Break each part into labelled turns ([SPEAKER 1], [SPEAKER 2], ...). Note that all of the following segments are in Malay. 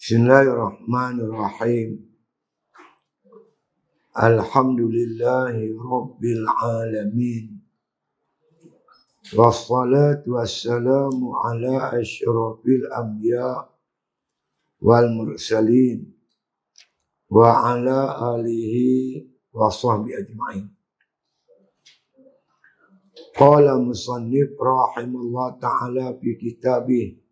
[SPEAKER 1] Bismillahirrahmanirrahim. Alhamdulillahi Rabbil Alamin. Wassalatu wassalamu ala asyrafil anbiya wal mursalin wa ala alihi wa sahbihi ajma'in. Qala musannif rahimahullah ta'ala fi kitabih.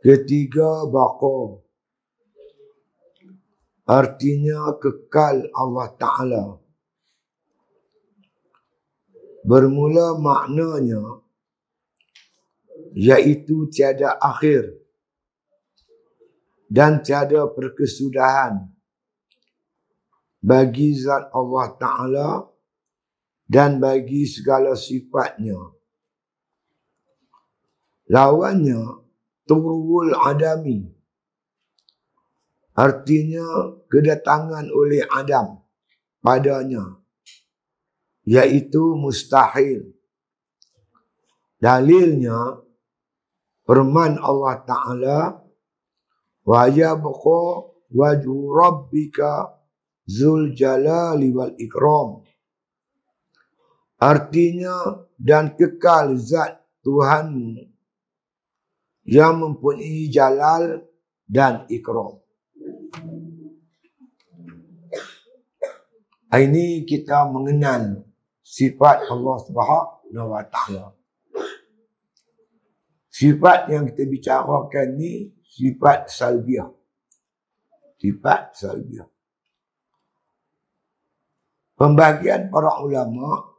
[SPEAKER 1] Ketiga baqa, artinya kekal Allah Ta'ala. Bermula maknanya iaitu tiada akhir dan tiada perkesudahan bagi zat Allah Ta'ala dan bagi segala sifatnya. Lawannya turul adami, artinya kedatangan oleh Adam padanya, iaitu mustahil. Dalilnya firman Allah Ta'ala, wa yabqa wajhu rabbika zul jalali wal ikram, artinya dan kekal zat Tuhanmu yang mempunyai jalal dan ikram. Ini kita mengenal sifat Allah Subhanahu wa Ta'ala. Sifat yang kita bicarakan ni sifat salbiah. Sifat salbiah. Pembagian para ulama,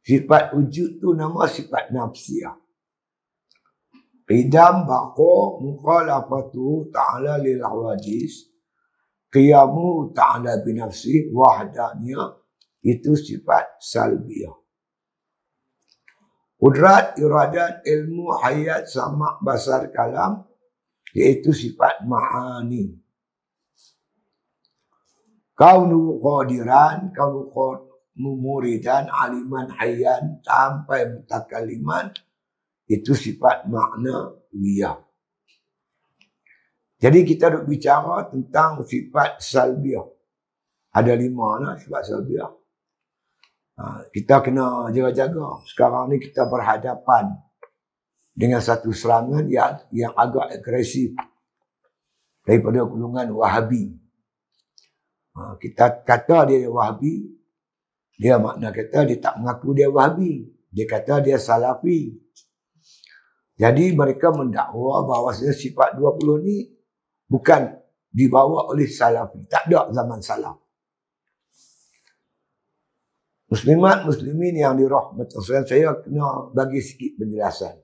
[SPEAKER 1] sifat wujud tu nama sifat nafsiyah. Qidam baqa mukhalafatu ta'ala lil hawadis, qiyamu ta'ala binafsi wahdaniyah, itu sifat salbiyah. Qudrat, iradat, ilmu, hayat, sama' basar, kalam, iaitu sifat ma'ani. Kaunu qadiran, kaunu muridan, aliman, hayyan, sampai mutakaliman, itu sifat makna wiyah. Jadi kita nak bicara tentang sifat salbiah. Ada 5 lah sifat salbiah. Kita kena jaga-jaga. Sekarang ni kita berhadapan dengan satu serangan yang agak agresif daripada golongan Wahabi. Kita kata dia Wahabi, dia makna kata dia tak mengaku dia Wahabi. Dia kata dia Salafi. Jadi mereka mendakwa bahawa sifat 20 ni bukan dibawa oleh Salafi. Tak ada zaman Salaf. Muslimat, muslimin yang dirahmati Allah, saya kena bagi sikit penjelasan.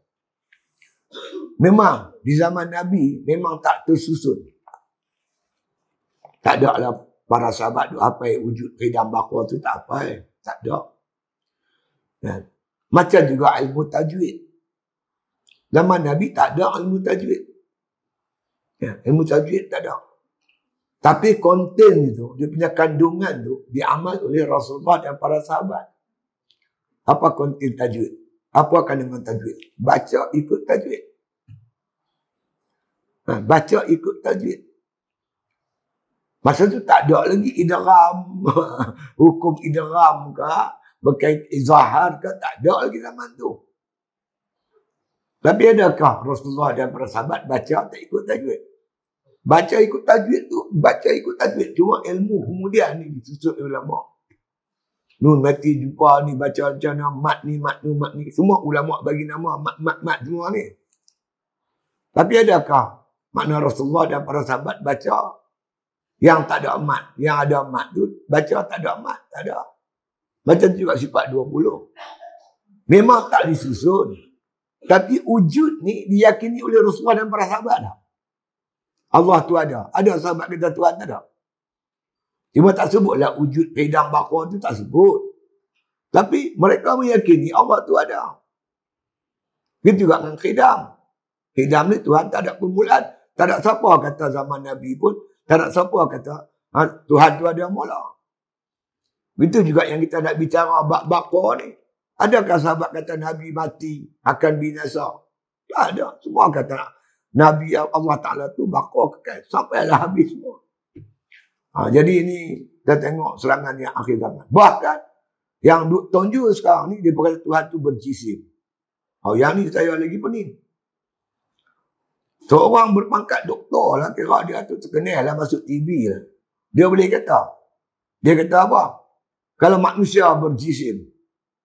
[SPEAKER 1] Memang di zaman Nabi memang tak tersusun. Tak ada lah para sahabat tu apa wujud qidam baqa tu, tak apa. Tak ada. Macam juga ilmu tajwid. Zaman Nabi tak ada ilmu tajwid. Ilmu tajwid tak ada. Tapi konten itu, dia punya kandungan tu diamal oleh Rasulullah dan para sahabat. Apa konten tajwid? Apa kandungan tajwid? Baca ikut tajwid. Baca ikut tajwid. Masa tu tak ada lagi idgham, hukum idgham ke, berkait izhar ke, tak ada lagi zaman tu. Tapi adakah Rasulullah dan para sahabat baca tak ikut tajwid? Baca ikut tajwid tu, baca ikut tajwid. Cuma ilmu kemudian ni disusun oleh ulama. Nun mati jumpa ni, baca macam mana, mat ni. Semua ulama bagi nama mat semua ni. Tapi adakah makna Rasulullah dan para sahabat baca yang tak ada mat? Yang ada mat tu, baca tak ada mat? Tak ada. Macam juga sifat 20. Memang tak disusun. Tapi wujud ni diyakini oleh Rasulullah dan para sahabat dah. Allah tu ada. Ada sahabat kata Tuhan tak ada. Cuma tak sebutlah wujud qidam baqa tu, tak sebut. Tapi mereka meyakini Allah tu ada. Begitu juga dengan qidam. Qidam ni Tuhan tak ada permulaan. Tak ada siapa kata zaman Nabi pun, tak ada siapa kata Tuhan tu ada mula. Begitu juga yang kita nak bicara bab baqa ni. Adakah sahabat kata Nabi mati akan binasa? Tak ada. Semua kata Nabi Allah Ta'ala tu baqa kekal. Sampailah habis semua. Jadi ini kita tengok serangan yang akhir zaman. Bahkan yang tonjol sekarang ni, dia berkata Tuhan tu berjisim. Yang ni saya lagi pening. Seorang berpangkat doktor lah, kira dia tu terkenal lah, masuk TV lah. Dia boleh kata. Dia kata apa? Kalau manusia berjisim,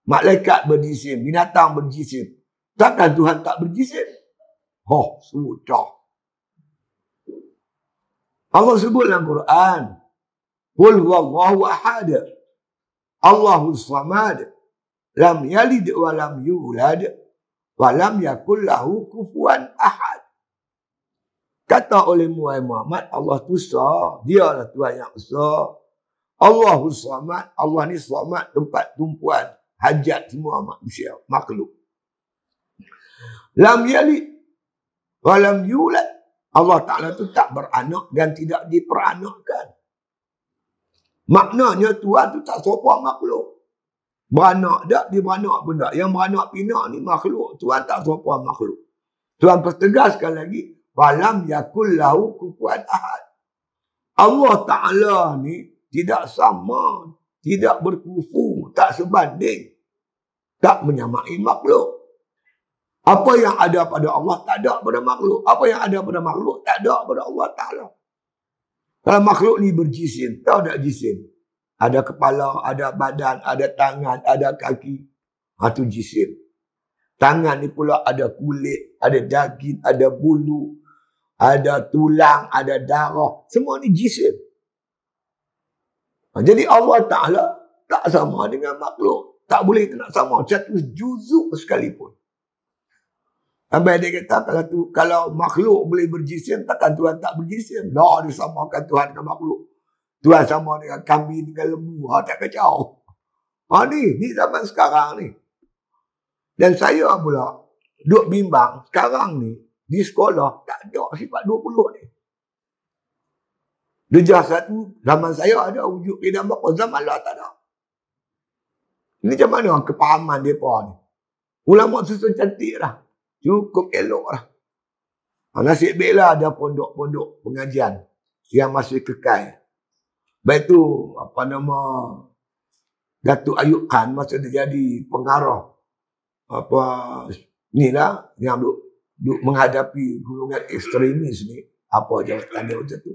[SPEAKER 1] malaikat berjisim, binatang berjisim, takkan Tuhan tak berjisim? Sudah. Allah sebut dalam Quran, Qul huwallahu ahad, Allahus samad, lam yalid wa lam yulad, wa lam yakul lahu kufuwan ahad. Kata oleh Muhammad, Allah tu Esa, dialah Tuhan yang Esa. Allahus samad, Allah ni samad, tempat tumpuan hajat semua manusia, makhluk. Lam yalid wa lam yulad, Allah Ta'ala tu tak beranak dan tidak diperanakkan. Maknanya Tuhan tu tak serupa makhluk. Beranak tak, dia beranak pun tak. Yang beranak pinak ni makhluk. Tuhan tak serupa makhluk. Tuhan pertegaskan lagi, walam yakul lahu kufuwan ahad. Allah Ta'ala ni tidak sama, tidak berkufu, tak sebanding, tak menyamai makhluk. Apa yang ada pada Allah tak ada pada makhluk. Apa yang ada pada makhluk tak ada pada Allah Ta'ala. Kalau makhluk ni berjisim, tahu tak jisim? Ada kepala, ada badan, ada tangan, ada kaki. Itu jisim. Tangan ni pula ada kulit, ada daging, ada bulu, ada tulang, ada darah. Semua ni jisim. Jadi Allah Ta'ala tak sama dengan makhluk. Tak boleh nak sama. Satu juzuk sekalipun. Sampai dia kata, kalau makhluk boleh berjisim, takkan Tuhan tak berjisim. Tak disamakan Tuhan dengan makhluk. Tuhan sama dengan kambing, dengan lembu. Tak kacau. Ni zaman sekarang ni. Dan saya pula duk bimbang, sekarang ni, di sekolah, tak ada sifat 20 ni. Darjah 1, zaman saya ada wujud qidam baqah, zaman lah tak ada. Ini macam mana kepahaman mereka ni? Ulama susun cantik lah. Cukup elok lah. Nasib baiklah ada pondok-pondok pengajian yang masih kekal. Baik tu, Datuk Ayub Khan masa dia jadi pengarah inilah yang duk menghadapi golongan ekstremis ni. Apa jawatan dia macam tu.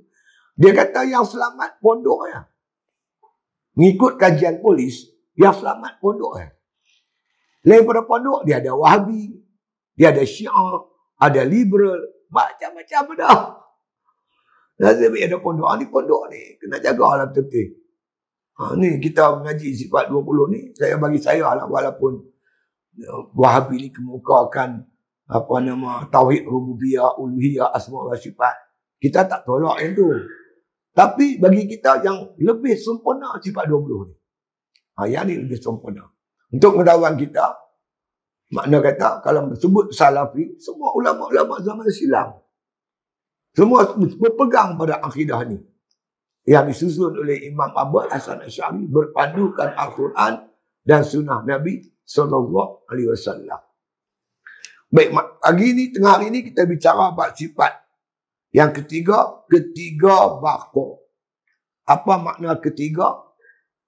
[SPEAKER 1] Dia kata yang selamat pondok ya. Mengikut kajian polis, yang selamat pondok ya. Lain pada pondok, dia ada Wahabi, dia ada Syiah, ada liberal, macam-macam dah. Nasib baik ada pondok. Ni pondok ni, kena jagalah betul-betul. Ni kita mengaji sifat 20 ni, bagi saya lah, walaupun Wahabi ni kemukakan tauhid rububiyah, uluhiyah, asma wa sifat. Kita tak tolak yang tu. Tapi bagi kita yang lebih sempurna sifat 20 ni. Yang ni lebih sempurna. Untuk pengetahuan kita, makna kata, kalau sebut salafi, semua ulama-ulama zaman silam. Semua berpegang pada akidah ni. Yang disusun oleh Imam Abu Hasan Asy'ari berpandukan Al-Quran dan sunnah Nabi SAW. Baik, tengah hari ni kita bicara bab sifat. Yang ketiga baqa. Apa makna ketiga?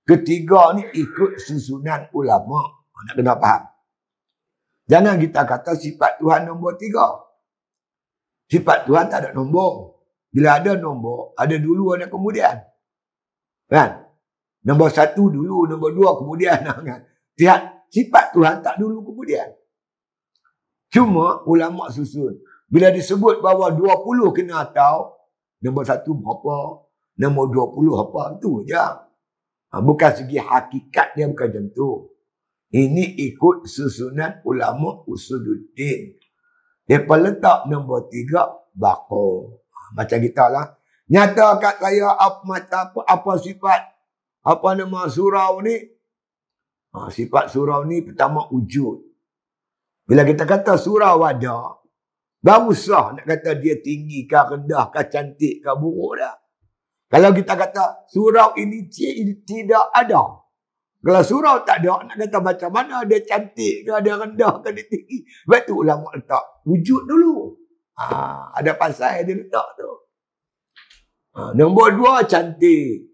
[SPEAKER 1] Ketiga ni ikut susunan ulama. Nak kena faham. Jangan kita kata sifat Tuhan nombor 3. Sifat Tuhan tak ada nombor. Bila ada nombor, ada dulu, ada kemudian. Kan? Nombor 1 dulu, nombor 2 kemudian. Kan? Sifat Tuhan tak dulu kemudian. Cuma ulama susun. Bila disebut bahawa 20 kena tahu, nombor 1 berapa, nombor 20 apa, itu je. Bukan segi hakikat dia, bukan macam tu. Ini ikut susunan ulama usuluddin. Mereka letak nombor 3, baqa. Macam kita lah. Nyata kat saya apa sifat surau ni. Sifat surau ni pertama wujud. Bila kita kata surau ada, baru sah nak kata dia tinggi ke rendah ke cantik ke buruk dah. Kalau kita kata surau ini tidak ada. Kalau surau tak ada, nak kata macam mana dia cantik ke, dia rendah ke, dia tinggi. Sebab tu ulama letak wujud dulu. Ada pasal dia letak tu. Nombor 2 cantik.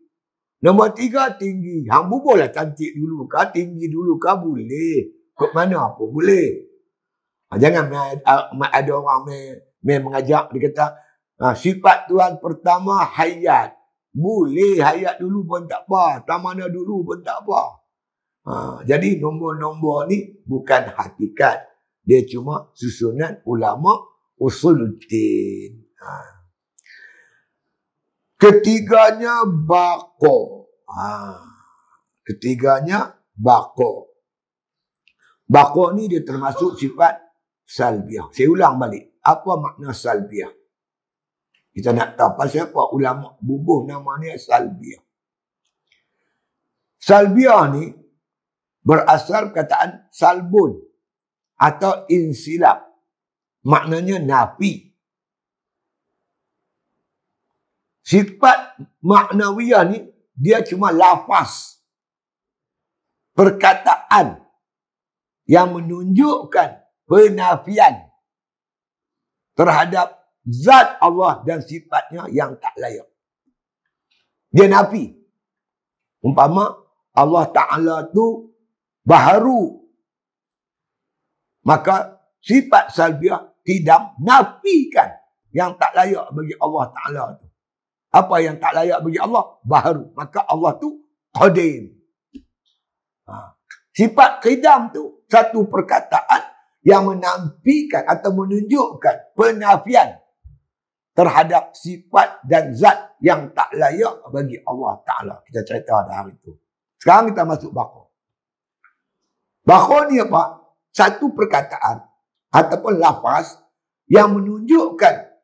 [SPEAKER 1] Nombor 3 tinggi. Hang bubuhlah cantik dulu kah, tinggi dulu kah, boleh. Kok mana pun boleh. Jangan ada orang main mengajak, dia kata sifat Tuhan pertama hayat. Boleh hayat dulu pun tak apa. Tak mana dulu pun tak apa. Jadi nombor-nombor ni bukan hakikat. Dia cuma susunan ulama usuluddin. Ketiganya bako. Ketiganya bako. Bako ni dia termasuk sifat salbiah. Saya ulang balik. Apa makna salbiah? Kita nak tahu pasal apa ulama bubuh nama ni salbiah. Salbiah ni berasal perkataan salbun atau insilab. Maknanya nafi. Sifat maknawiyah ni dia cuma lafaz. Perkataan yang menunjukkan penafian terhadap zat Allah dan sifatnya yang tak layak. Dia nafi. Umpama Allah Ta'ala tu baharu. Maka sifat salbiah tidak nafikan yang tak layak bagi Allah Ta'ala tu. Apa yang tak layak bagi Allah? Baharu. Maka Allah tu qadim. Sifat qidam tu satu perkataan yang menafikan atau menunjukkan penafian terhadap sifat dan zat yang tak layak bagi Allah Ta'ala. Kita cerita dah hari itu. Sekarang kita masuk bako. Bako ni apa? Satu perkataan ataupun lafaz yang menunjukkan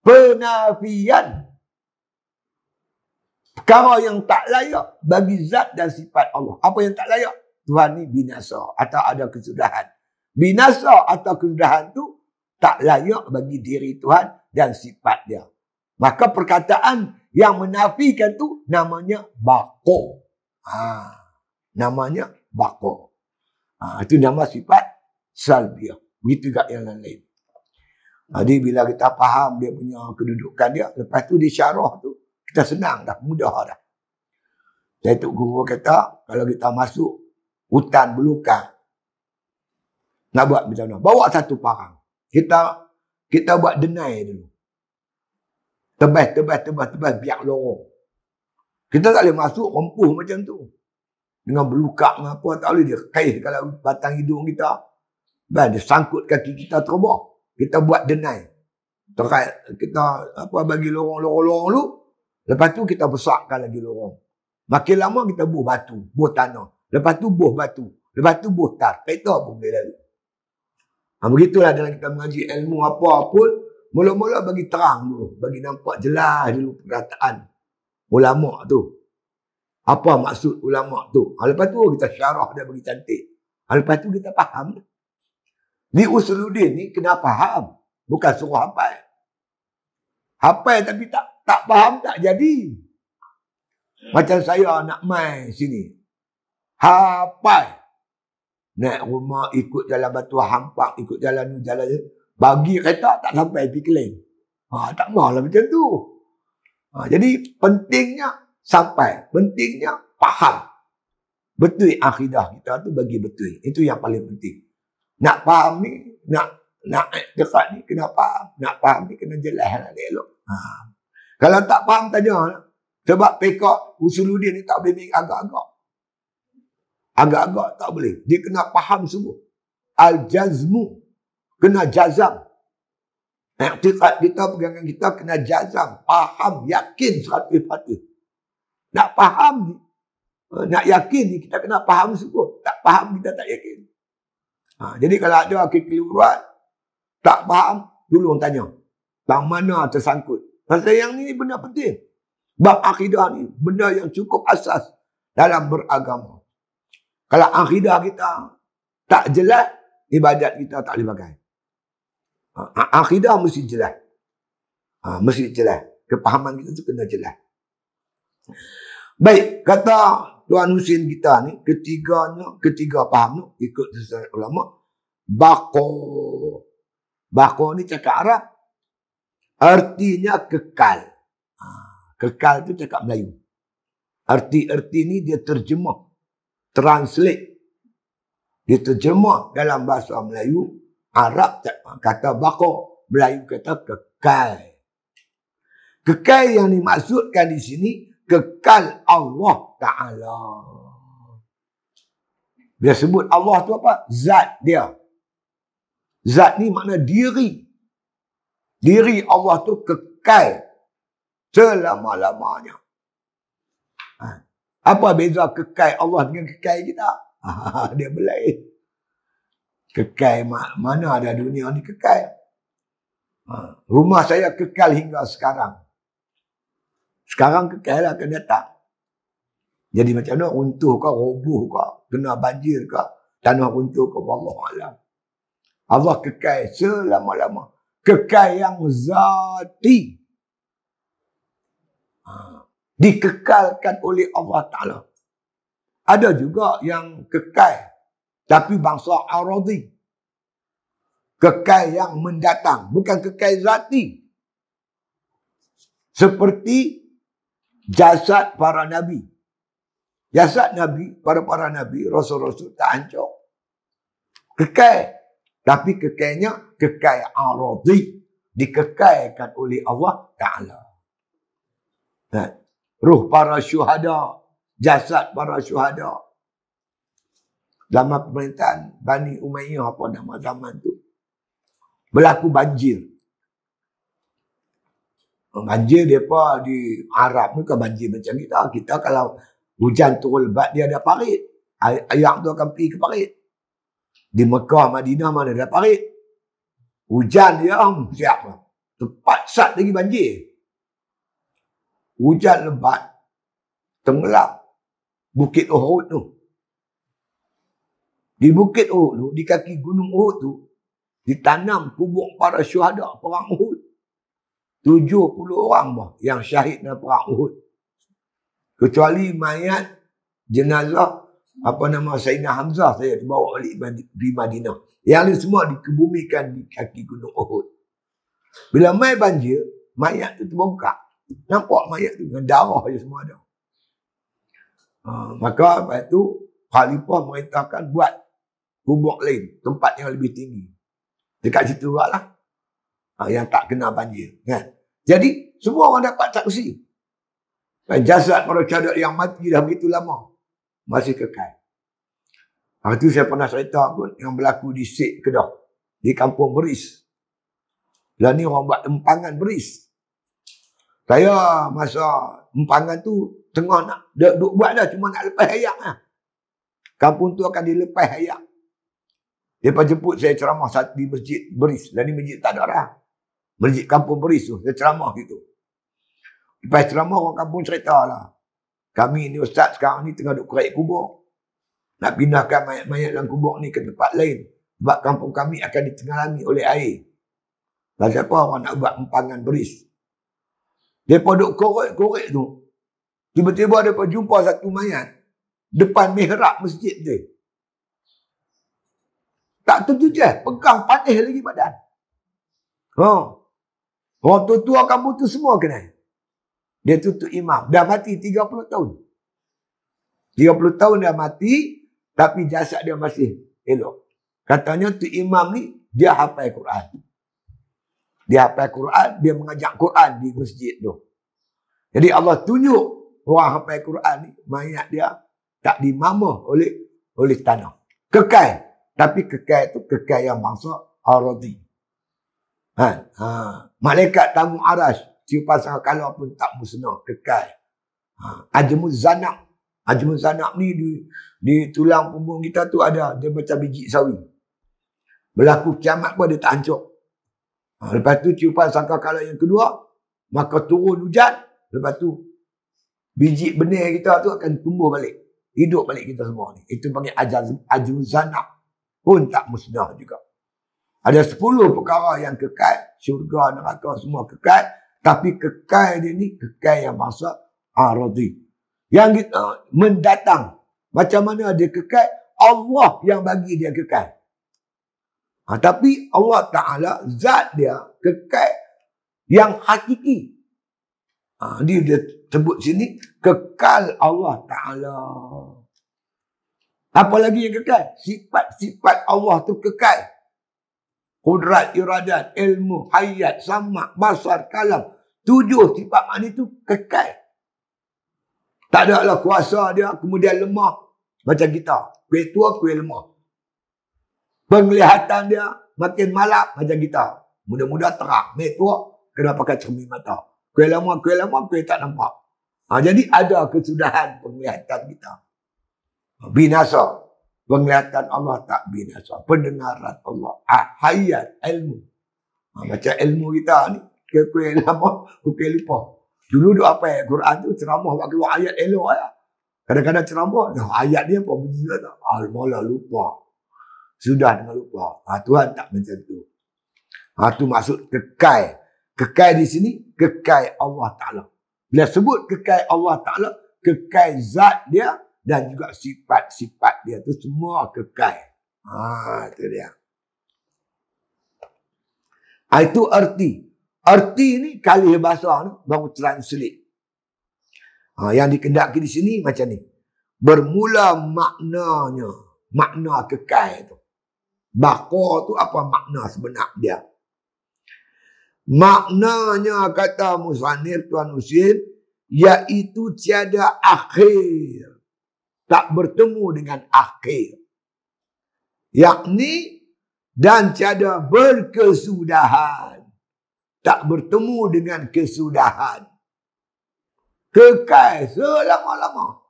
[SPEAKER 1] penafian perkara yang tak layak bagi zat dan sifat Allah. Apa yang tak layak? Tuhan ni binasa atau ada kesudahan. Binasa atau kesudahan tu tak layak bagi diri Tuhan dan sifat dia. Maka perkataan yang menafikan tu namanya bako. Namanya bako. Itu nama sifat salbiah. Begitu juga yang lain. Jadi bila kita faham dia punya kedudukan dia, lepas tu dia syarah tu, kita senang dah, mudah dah. Datuk Guru kata, kalau kita masuk hutan belukar, nak buat macam mana? Bawa satu parang. Kita buat denai dulu. Tebas, biar lorong. Kita tak boleh masuk rempuh macam tu. Dengan belukar dengan apa, tak boleh dia kaih kalau batang hidung kita. Dia sangkut kaki kita terbang. Kita buat denai. Kita bagi lorong-lorong dulu. Lepas tu kita besarkan lagi lorong. Makin lama kita buh batu, buh tanah. Lepas tu buh batu. Lepas tu buh tar. Kereta pun boleh lalu. Begitulah dalam kita mengaji ilmu apa pun. Mula-mula bagi terang dulu. Bagi nampak jelas dulu perkataan ulama' tu. Apa maksud ulama' tu. Lepas tu kita syarah dia bagi cantik. Lepas tu kita faham. Di usuluddin ni kena faham. Bukan suruh hafal. Hafal tapi tak faham tak jadi. Macam saya nak main sini. Hafal. Naik rumah, ikut jalan batu hampak, ikut jalan ni, jalan ni. Bagi kereta tak sampai Pikling. Tak maulah macam tu. Jadi pentingnya sampai. Pentingnya faham. Betul akidah kita tu bagi betul. Itu yang paling penting. Nak faham ni, nak dekat ni kena faham. Nak faham ni kena jelas lah elok. Kalau tak faham tanya. Sebab pekak usuluddin ni tak boleh make agak-agak. Agak-agak tak boleh. Dia kena faham semua. Al-jazmu. Kena jazam. I'tiqad kita, pegangan kita kena jazam. Faham, yakin 100%. Nak faham ni. Nak yakin ni kita kena faham semua. Tak faham kita tak yakin. Jadi kalau ada kekeliruan, tak faham, tolong tanya. Bang mana tersangkut? Pasal yang ni benda penting. Bab akidah ni benda yang cukup asas dalam beragama. Kalau akidah kita tak jelas, ibadat kita tak boleh pakai. Akidah mesti jelas. Mesti jelas. Kepahaman kita tu kena jelas. Baik, kata Tuan Husin kita ni, ketiga faham tu, ikut sesuai ulama, bako. Bako ni cakap Arab. Artinya kekal. Kekal tu cakap Melayu. Arti-arti ni dia terjemah. Translate. Dia terjemah dalam bahasa Melayu. Arab kata baqa. Melayu kata kekal. Kekal yang dimaksudkan di sini. Kekal Allah Ta'ala. Dia sebut Allah tu apa? Zat dia. Zat ni makna diri. Diri Allah tu kekal. Selama-lamanya. Apa beza kekal Allah dengan kekal kita? Dia berlain. Kekal mana ada dunia ni kekal. Rumah saya kekal hingga sekarang. Sekarang kekal lah akan datang. Jadi macam mana? Runtuh ke, roboh ke, kena banjir ke, tanah runtuh ke, Wallahualam. Allah kekal selama-lama. Kekal yang zati. Dikekalkan oleh Allah Ta'ala. Ada juga yang kekal. Tapi bangsa aradi. Kekal yang mendatang. Bukan kekal zati. Seperti jasad para Nabi. Jasad Nabi, para Nabi, Rasul-Rasul tak hancur. Kekal. Tapi kekalnya kekal aradi. Dikekalkan oleh Allah Ta'ala. Ruh para syuhada. Jasad para syuhada. Zaman pemerintahan Bani Umayyah apa nama zaman tu. Berlaku banjir. Banjir mereka di Arab ni kan banjir macam kita. Kita kalau hujan turun lebat dia ada parit. Air tu akan pergi ke parit. Di Mekah, Madinah mana ada parit. Hujan dia siap lah. Tepat sat lagi banjir. Hujan lebat. Tenggelam. Bukit Uhud tu. Di Bukit Uhud tu, di kaki Gunung Uhud tu, ditanam kubur para syuhada perang Uhud. 70 orang bah yang syahid dalam perang Uhud. Kecuali mayat jenazah apa nama Sayyidina Hamzah saya dibawa balik di Madinah. Yang lain semua dikebumikan di kaki Gunung Uhud. Bila mai banjir, mayat tu terbongkar. Nampak mayat tu dengan darah je semua ada. Maka lepas tu Khalifah merintahkan buat kubur lain, tempat yang lebih tinggi. Dekat situ juga lah. Yang tak kena banjir. Kan? Jadi semua orang dapat saksi. Jasad para syuhada yang mati dah begitu lama. Masih kekal. Itu saya pernah cerita pun yang berlaku di Sik Kedah. Di kampung Beris. Lah ni orang buat empangan beris. Saya masa empangan tu tengah nak duk buat dah. Cuma nak lepas hayak lah. Kampung tu akan dilepas hayak. Lepas jemput saya ceramah di masjid Beris. Lah ni masjid tak ada dah. Masjid kampung Beris tu. Saya ceramah gitu. Lepas ceramah orang kampung cerita lah. Kami ni ustaz sekarang ni tengah duk kerek kubur. Nak pindahkan mayat-mayat dalam kubur ni ke tempat lain. Sebab kampung kami akan ditenggelamkan oleh air. Lah siapa orang nak buat empangan beris. Mereka duk korek-korek tu. Tiba-tiba mereka jumpa satu mayat. Depan mihrab masjid tu. Tak tentu je. Pegang panih lagi badan. Orang tua-tua kampung tu semua kenal. Dia tutup imam. Dah mati 30 tahun. 30 tahun dah mati. Tapi jasad dia masih elok. Katanya tu imam ni. Dia hafal Quran. Dia hafal Quran. Dia mengajar Quran di masjid tu. Jadi Allah tunjuk. Orang hafal Quran ni. Mayat dia tak dimamah oleh tanah. Kekal. Tapi kekal tu kekal yang bangsa aradi. Malaikat tamu arash. Tiupan sangkakala pun tak musnah. Kekal. Ajmuz zanab. Ajmuz zanab ni di tulang punggung kita tu ada. Dia macam biji sawi. Berlaku kiamat pun dia tak hancur. Lepas tu tiupan sangkakala yang kedua. Maka turun hujan. Lepas tu biji benih kita tu akan tumbuh balik. Hidup balik kita semua ni. Itu panggil ajmuz zanab. Pun tak musnah juga. Ada 10 perkara yang kekal. Syurga, neraka semua kekal. Tapi kekal dia ni kekal yang bangsa aradi. Yang kita mendatang. Macam mana dia kekal? Allah yang bagi dia kekal. Tapi Allah Ta'ala zat dia kekal yang hakiki. Dia sebut sini kekal Allah Ta'ala. Apa lagi yang kekal? Sifat-sifat Allah tu kekal. Qudrat, iradat, ilmu, hayat, sama', basar, kalam. 7 sifat makni tu kekal. Tak ada lah kuasa dia kemudian lemah. Macam kita. Kuih tua, kuih lemah. Penglihatan dia makin malap macam kita. Muda-muda terang. Kuih tua, kena pakai cermin mata. Kuih lama, kuih tak nampak. Jadi ada kesudahan penglihatan kita. Binasa. Penglihatan Allah tak binasa. Pendengaran Allah. Hayat, ilmu. Macam ilmu kita ni. Kuih lama, kuih lupa. Dulu duk apa Quran tu ceramah buat keluar ayat elok ayat. Kadang-kadang ceramah, ayat dia apa bunyi tak? Malah lupa. Sudah dengan lupa. Tuhan tak macam tu. Tu maksud kekal. Kekal di sini, kekal Allah Ta'ala. Bila sebut kekal Allah Ta'ala, kekal zat dia dan juga sifat-sifat dia tu semua kekal. Itu dia. Itu arti. Arti ni kali bahasa ni baru translate. Yang dikendaki di sini macam ni. Bermula maknanya. Makna kekal tu. Baqa tu apa makna sebenar dia. Maknanya kata Musannif Tuan Husin. Iaitu tiada akhir. Tak bertemu dengan akhir. Yakni dan tiada berkesudahan. Tak bertemu dengan kesudahan. Kekal selama-lama.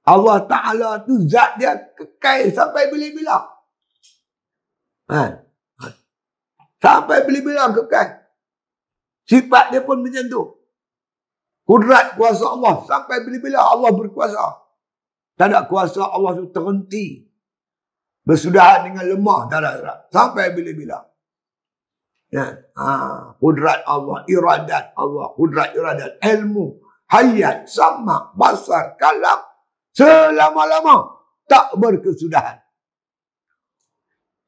[SPEAKER 1] Allah Ta'ala tu zat dia kekal sampai bila-bila. Sampai bila-bila kekal. Sifat dia pun macam tu. Kudrat kuasa Allah sampai bila-bila Allah berkuasa. Tak ada kuasa Allah tu terhenti. Bersudahan dengan lemah. Tak ada. Sampai bila-bila. Kudrat Allah, iradat Allah, kudrat iradat, ilmu, hayat, sama, basar, kalam, selama-lama tak berkesudahan.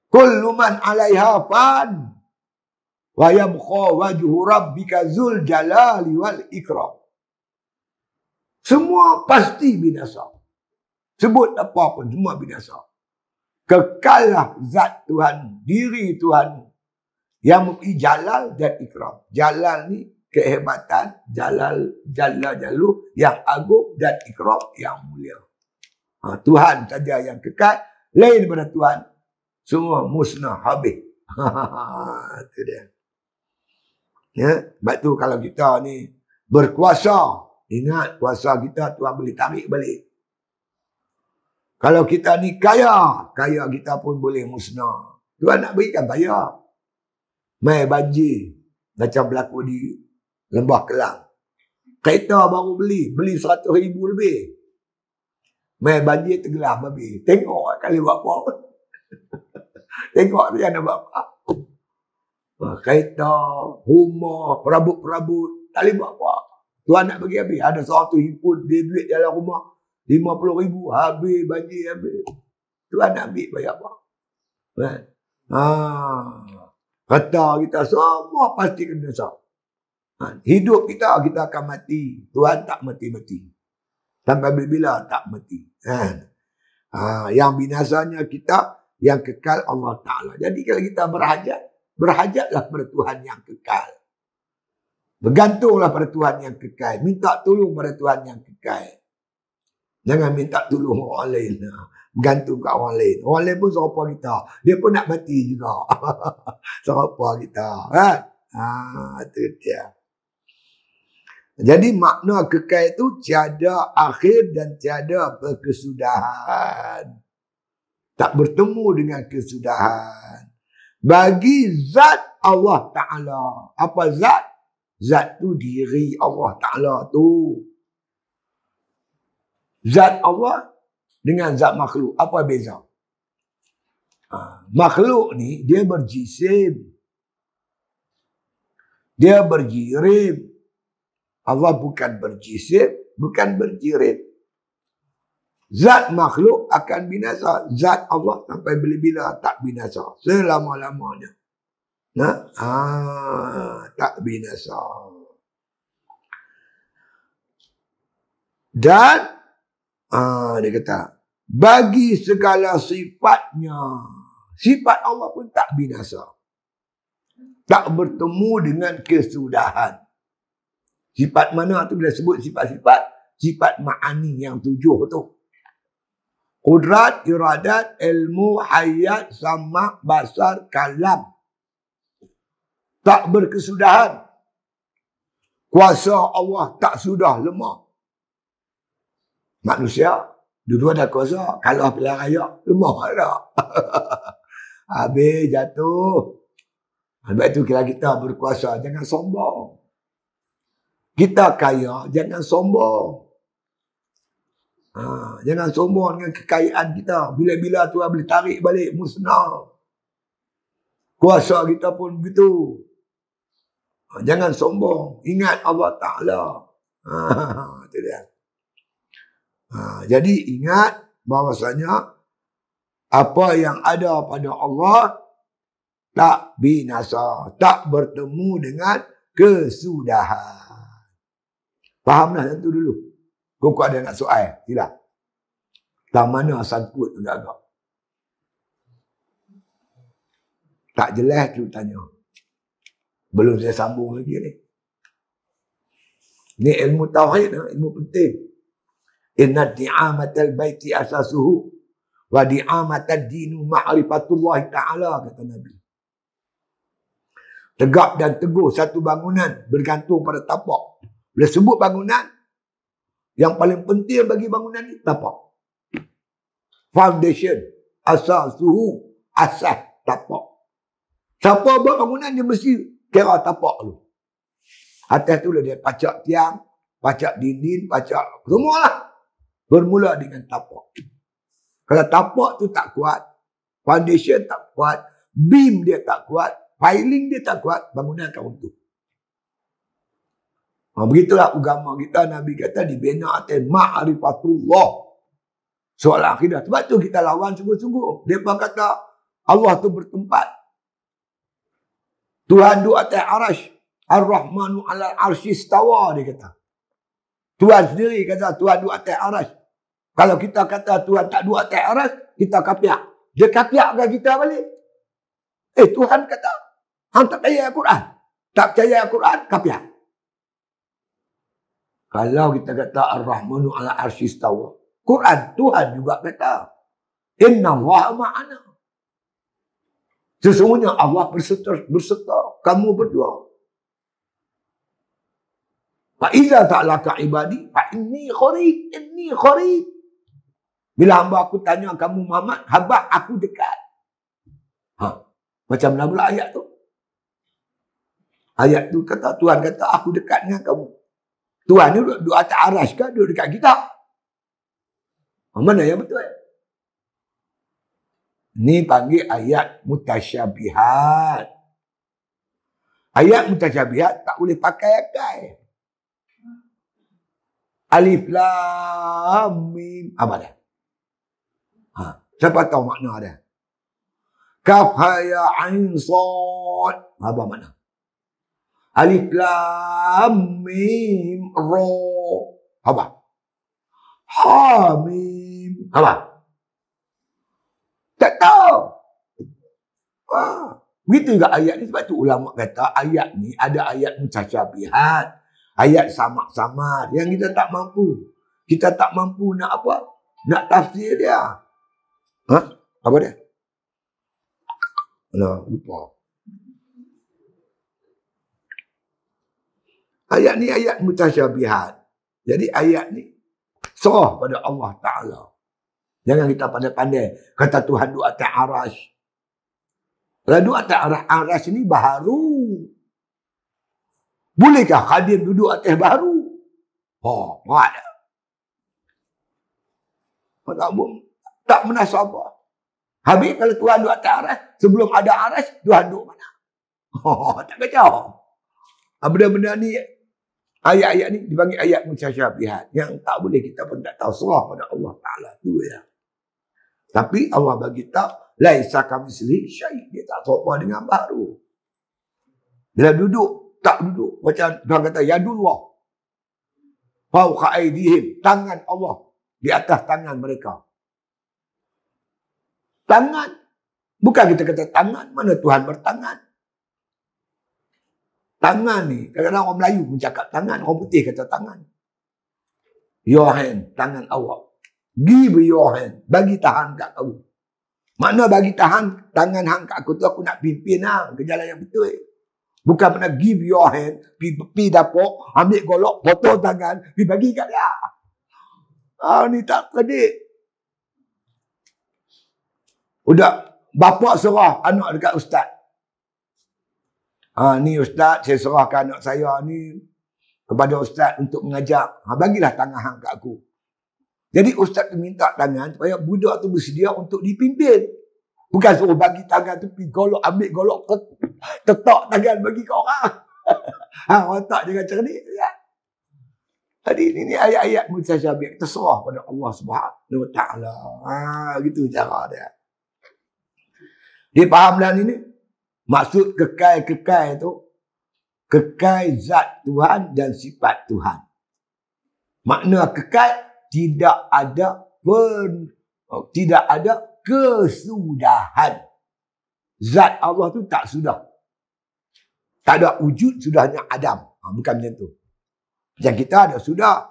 [SPEAKER 1] Kullu man 'alaiha fan wa yabqa wajhu rabbika dzul jalali wal ikram. Semua pasti binasa. Sebut apa pun semua binasa. Kekallah zat Tuhan, diri Tuhan yang mempunyai jalal dan ikram. Jalal ni kehebatan, jalu yang agung dan ikram yang mulia. Tuhan saja yang kekal, lain daripada Tuhan semua musnah habis. Itu dia. Ya, sebab tu kalau kita ni berkuasa, ingat kuasa kita Tuhan boleh tarik balik. Kalau kita ni kaya kita pun boleh musnah. Tuhan nak berikan bayar. Mai banjir macam berlaku di Lembah Kelang. Kereta baru beli 100,000 lebih. Mai banjir tenggelam habis. Tengok kali buat apa. Tengok dia nak buat apa. Kereta, rumah, perabot-perabot, tak boleh buat apa. Tuhan nak bagi habis. Ada seorang tu himpun dia duit dalam rumah 50,000 habis banjir habis. Tuhan nak ambil bayar apa. Kata kita semua pasti kena sah. Hidup kita akan mati. Tuhan tak mati-mati. Sampai bila tak mati. Yang binasanya kita, yang kekal Allah Ta'ala. Jadi kalau kita berhajatlah pada Tuhan yang kekal. Bergantunglah pada Tuhan yang kekal. Minta tolong pada Tuhan yang kekal. Jangan minta tolong orang lain. Gantung kat orang lain. Orang lain pun serupa kita. Dia pun nak mati juga. Serupa kita. Kan? Itu dia. Jadi makna kekal itu tiada akhir dan tiada berkesudahan. Tak bertemu dengan kesudahan. Bagi zat Allah Ta'ala. Apa zat? Zat tu diri Allah Ta'ala tu. Zat Allah dengan zat makhluk. Apa beza? Makhluk ni dia berjisim. Dia berjirim. Allah bukan berjisim, bukan berjirim. Zat makhluk akan binasa. Zat Allah sampai bila-bila tak binasa. Selama-lamanya. Tak binasa. Dan dia kata, bagi segala sifatnya, sifat Allah pun tak binasa. Tak bertemu dengan kesudahan. Sifat mana tu bila sebut sifat-sifat? Sifat ma'ani yang 7 tu. Qudrat, iradat, ilmu, hayat, sama, basar, kalam. Tak berkesudahan. Kuasa Allah tak sudah lemah. Manusia, dua-dua ada kuasa. Kalau pilihan raya, lemah tak? Habis jatuh. Sebab itu kalau kita berkuasa, jangan sombong. Kita kaya, jangan sombong. Jangan sombong dengan kekayaan kita. Bila-bila Tuhan boleh tarik balik, musnah. Kuasa kita pun begitu. Jangan sombong. Ingat Allah Ta'ala. Itu dia. Jadi ingat bahawasanya apa yang ada pada Allah tak binasa. Tak bertemu dengan kesudahan. Fahamlah yang tu dulu. Kau ada nak soal? Sila. Tak mana sangkut agak-agak. Tak jelas tu tanya. Belum saya sambung lagi ni. Ni ilmu tauhid, ilmu penting. Inna di'amatal baiti asasuhu wa di'amatal dinu ma'rifatullah ta'ala, kata Nabi. Tegak dan teguh satu bangunan bergantung pada tapak. Bila sebut bangunan, yang paling penting bagi bangunan ni tapak. Foundation, asasuhu, asas tapak. Siapa buat bangunan dia mesti kira tapak dulu. Atas tu lah dia pacak tiang, pacak dinding, pacak semualah. Bermula dengan tapak. Kalau tapak tu tak kuat, foundation tak kuat, beam dia tak kuat, piling dia tak kuat, bangunan akan runtuh. Begitulah agama kita. Nabi kata dibina atas ma'rifatullah. Soal akidah. Sebab tu kita lawan sungguh-sungguh. Mereka kata Allah tu bertempat. Tuhan duduk atas arash. Ar-Rahmanu ala arshi istawa, dia kata. Tuhan sendiri kata Tuhan duduk atas arash. Kalau kita kata Tuhan tak duduk atas arash, kita kapiak. Dia kapiakkan kita balik. Tuhan kata, hang tak percaya Al-Quran. Tak percaya Al-Quran, kapiak. Kalau kita kata Ar-Rahmanu ala arshi istawa, Quran, Tuhan juga kata, Inna Allah ma'ana. Sesungguhnya Allah berserta kamu berdua. Fa'iza ta'laka ibadi, fa'inni kharib. Bila hamba aku tanya kamu Muhammad, hamba aku dekat. Macam mana pula ayat tu? Ayat tu kata, Tuhan kata aku dekat dengan kamu. Tuhan ni duduk atas arash ke? Duduk dekat kita. Mana yang betul? Ni panggil ayat mutasyabihat. Ayat mutasyabihat tak boleh pakai-pakai. Alif lam mim. Apa dia? Siapa tahu makna dia? Kaf ha ya ain sad. Apa makna? Alif lam mim ra. Apa? Ha mim. Apa? Tak tahu. Begitu juga ayat ni. Sebab tu ulama kata ayat ni ada ayat mutasyabihat. Ayat sama-sama yang kita tak mampu. Kita tak mampu nak apa? Nak tafsir dia. Apa dia? Alah, lupa. Ayat ni ayat mutasyabihat. Jadi ayat ni serah pada Allah Ta'ala. Jangan kita pandai-pandai kata Tuhan duduk atas arash. Kalau duduk atas arash ni baharu. Bolehkah Khadim duduk atas baharu? Tak ada. Tak menasabah. Habis kalau Tuhan duduk atas arash, sebelum ada arash, Tuhan duduk mana? Tak kacau. Benda-benda ni, ayat-ayat ni dipanggil ayat mutasyabihat. Yang tak boleh kita pun tak tahu, serah pada Allah Ta'ala. Itu ya. Tapi Allah bagi tahu, laisa kamitslihi syai'. Dia tak serupa dengan baharu. Bila duduk, tak duduk. Macam Tuhan kata, yadullah. Fauqa aydihim. Tangan Allah di atas tangan mereka. Tangan. Bukan kita kata tangan. Mana Tuhan bertangan? Tangan ni. Kadang-kadang orang Melayu pun cakap tangan. Orang putih kata tangan. Your hand. Tangan awak. Give your hand. Bagi tahan kat aku. Makna bagi tahan tangan hang kat aku tu, aku nak pimpin hang ke jalan yang betul. Bukan mana give your hand, pi dapur, ambil golok, potong tangan, pi bagi kat dia. Ni tak kredit. Udah, bapa serah anak dekat ustaz. Ni ustaz, saya serahkan anak saya ni kepada ustaz untuk mengajar. Bagilah tangan hang kat aku. Jadi ustaz tu minta tangan supaya budak tu bersedia untuk dipimpin. Bukan suruh bagi tangan tu pergi golok, ambil golok, tetak tangan bagi ke orang. Orang tak jangan cerdik. Ya. Jadi ini ayat-ayat mutasyabih. Kita serah pada Allah Subhanahu Wa Taala. Gitu cara dia. Dia faham dah ni? Maksud kekal-kekal tu, kekal zat Tuhan dan sifat Tuhan. Makna kekal, tidak ada kesudahan. Zat Allah tu tak sudah. Tak ada wujud sudahnya Adam. Bukan macam tu. Macam kita ada sudah.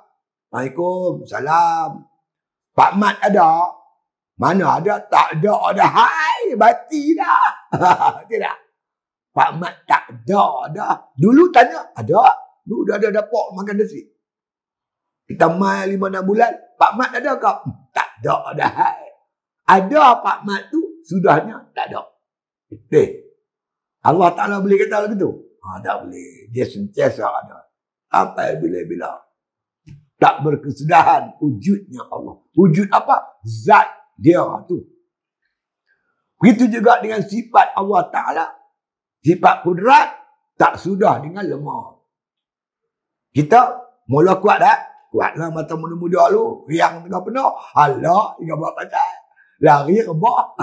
[SPEAKER 1] Waalaikumsalam. Pak Mat ada. Mana ada? Tak ada. Hai, mati dah. Tidak. Pak Mat tak ada dah. Dulu tanya, ada. Dulu dah ada dapat makan nasi. Kita mai 5-6 bulan, Pak Mat ada ke? Tak ada dah. Ada Pak Mat tu, sudahnya tak ada. Allah Ta'ala boleh kata begitu? Tak boleh. Dia sentiasa ada. Sampai bila-bila. Tak berkesudahan wujudnya Allah. Wujud apa? Zat dia tu. Begitu juga dengan sifat Allah Ta'ala. Sifat kudrat, tak sudah dengan lemah. Kita mula kuat tak? Kuatlah mata muda-muda lu. Riang tengah penuh. Alah, dia buat pasal. Lari rebah.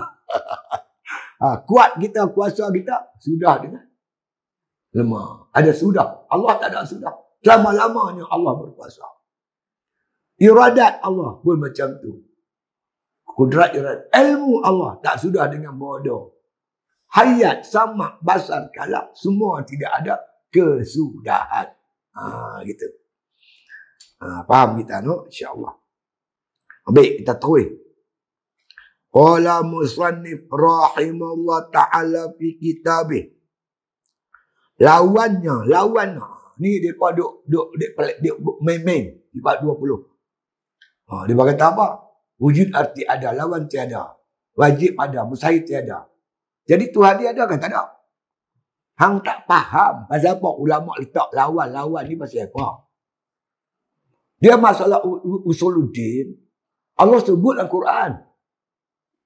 [SPEAKER 1] Kuat kita, kuasa kita, sudah dengan lemah. Ada sudah. Allah tak ada sudah. Selama-lamanya Allah berkuasa. Iradat Allah pun macam tu. Kudrat iradat. Ilmu Allah tak sudah dengan bodoh. Hayat, samak, basar, kalam. Semua tidak ada kesudahan. Gitu. Faham kita no? InsyaAllah. Baik, kita terus. Qala musannif rahimahullah ta'ala fi kitabih. Lawannya. Ni dia main-main. Dia 20. Dia kata apa? Wujud arti ada, lawan tiada. Wajib ada, mustahil tiada. Jadi Tuhan dia ada kan? Tak ada. Hang tak faham. Pasal apa ulama letak lawan ni pasal apa? Dia masalah usuluddin. Allah sebut dalam Quran.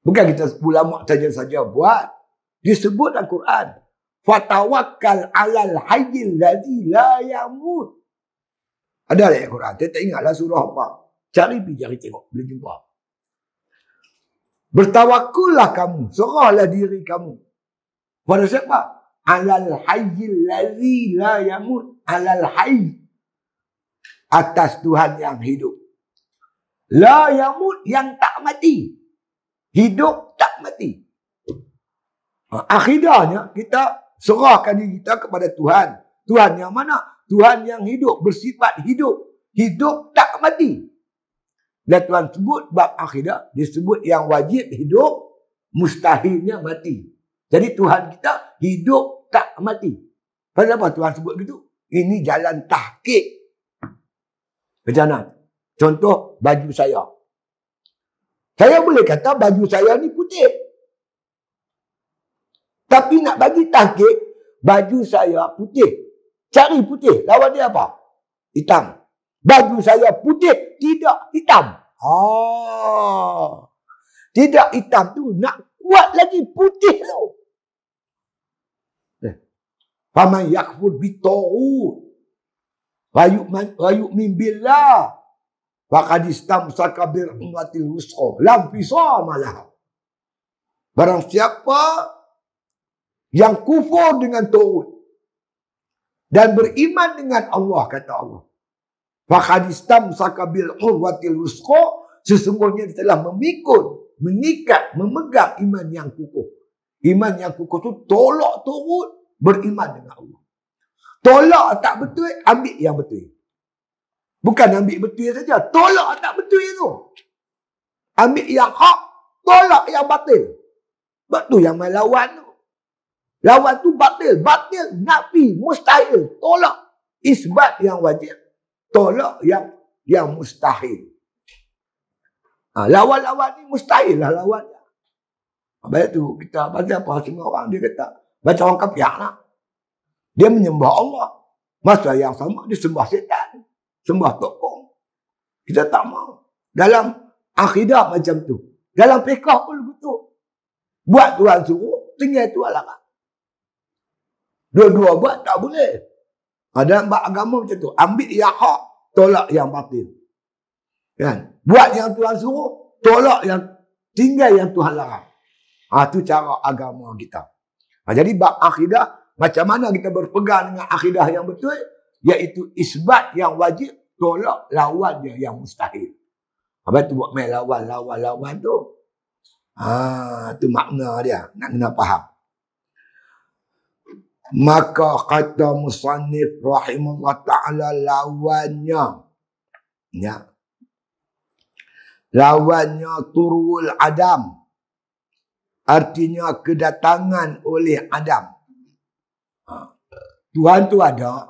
[SPEAKER 1] Bukan kita ulama saja buat. Dia sebut dalam Quran. Fatawakkal alal hayyil ladzi la yamut. Ada dalam Quran. Saya tak ingatlah surah apa. Cari tengok. Boleh jumpa. Bertawakullah kamu. Serahlah diri kamu. Pada siapa? Alal hayyil ladzi la yamut. Alal hayy. Atas Tuhan yang hidup. La yamut, yang tak mati. Hidup tak mati. Akhirnya kita serahkan diri kita kepada Tuhan. Tuhan yang mana? Tuhan yang hidup, bersifat hidup. Hidup tak mati. Dan Tuhan sebut bab akhidah, dia sebut yang wajib hidup, mustahilnya mati. Jadi Tuhan kita hidup tak mati. Kenapa Tuhan sebut begitu? Ini jalan tahqiq. Macam mana? Contoh baju saya. Saya boleh kata baju saya ni putih. Tapi nak bagi tahqiq, baju saya putih. Cari putih. Lawan dia apa? Hitam. Baju saya putih. Tidak hitam. Tidak hitam tu nak kuat lagi putih tu. Faman yakfur bitawud. Wayu'min billah. Faqad istamsaka bil urwatil wusqa lam fisama laha. Barang siapa yang kufur dengan tauhid, dan beriman dengan Allah, kata Allah. Faqad istamsaka bil urwatil wusqa, sesungguhnya dia telah memikul, mengikat, memegang iman yang kukuh. Iman yang kukuh tu tolak turun beriman dengan Allah. Tolak tak betul, ambil yang betul. Bukan ambil betul saja, tolak tak betul tu. Ambil yang hak, tolak yang batil. Betul yang main lawan tu. Lawan tu batil, nafi, mustahil, tolak. Isbat yang wajib, tolak yang mustahil. Lawan-lawan ni mustahil lah lawan. Baik tu kita baca apa semua orang dia kata baca orang kafir lah. Dia menyembah Allah. Masa yang sama dia sembah setan, sembah tokong. Kita tak mau. Dalam akidah macam tu. Dalam fiqh pun betul. Buat Tuhan suruh, tinggal Tuhan larang. Dua-dua buat tak boleh. Dalam agama macam tu. Ambil yang hak, tolak yang batil. Kan? Buat yang Tuhan suruh, tolak yang tinggal yang Tuhan larang. Itu cara agama kita. Jadi bab akidah, macam mana kita berpegang dengan akidah yang betul, iaitu isbat yang wajib, tolak lawan yang mustahil. Apa tu buat main lawan tu? Tu makna dia, nak kena faham. Maka kata musannif rahimahullah ta'ala lawannya, ya, lawannya turul adam, artinya kedatangan oleh Adam. Tuhan tu ada,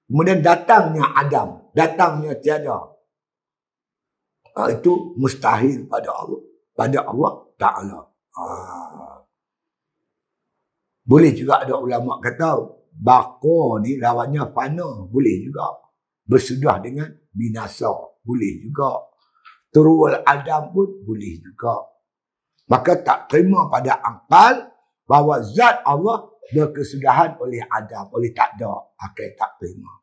[SPEAKER 1] kemudian datangnya Adam, datangnya tiada. Itu mustahil pada Allah Ta'ala. Boleh juga ada ulama kata baqa ni lawannya fana, boleh juga. Bersudah dengan binasa, boleh juga. Turul Adam pun boleh juga. Maka tak terima pada akal bahawa zat Allah berkesudahan oleh Adam, oleh tak ada. Akal tak terima.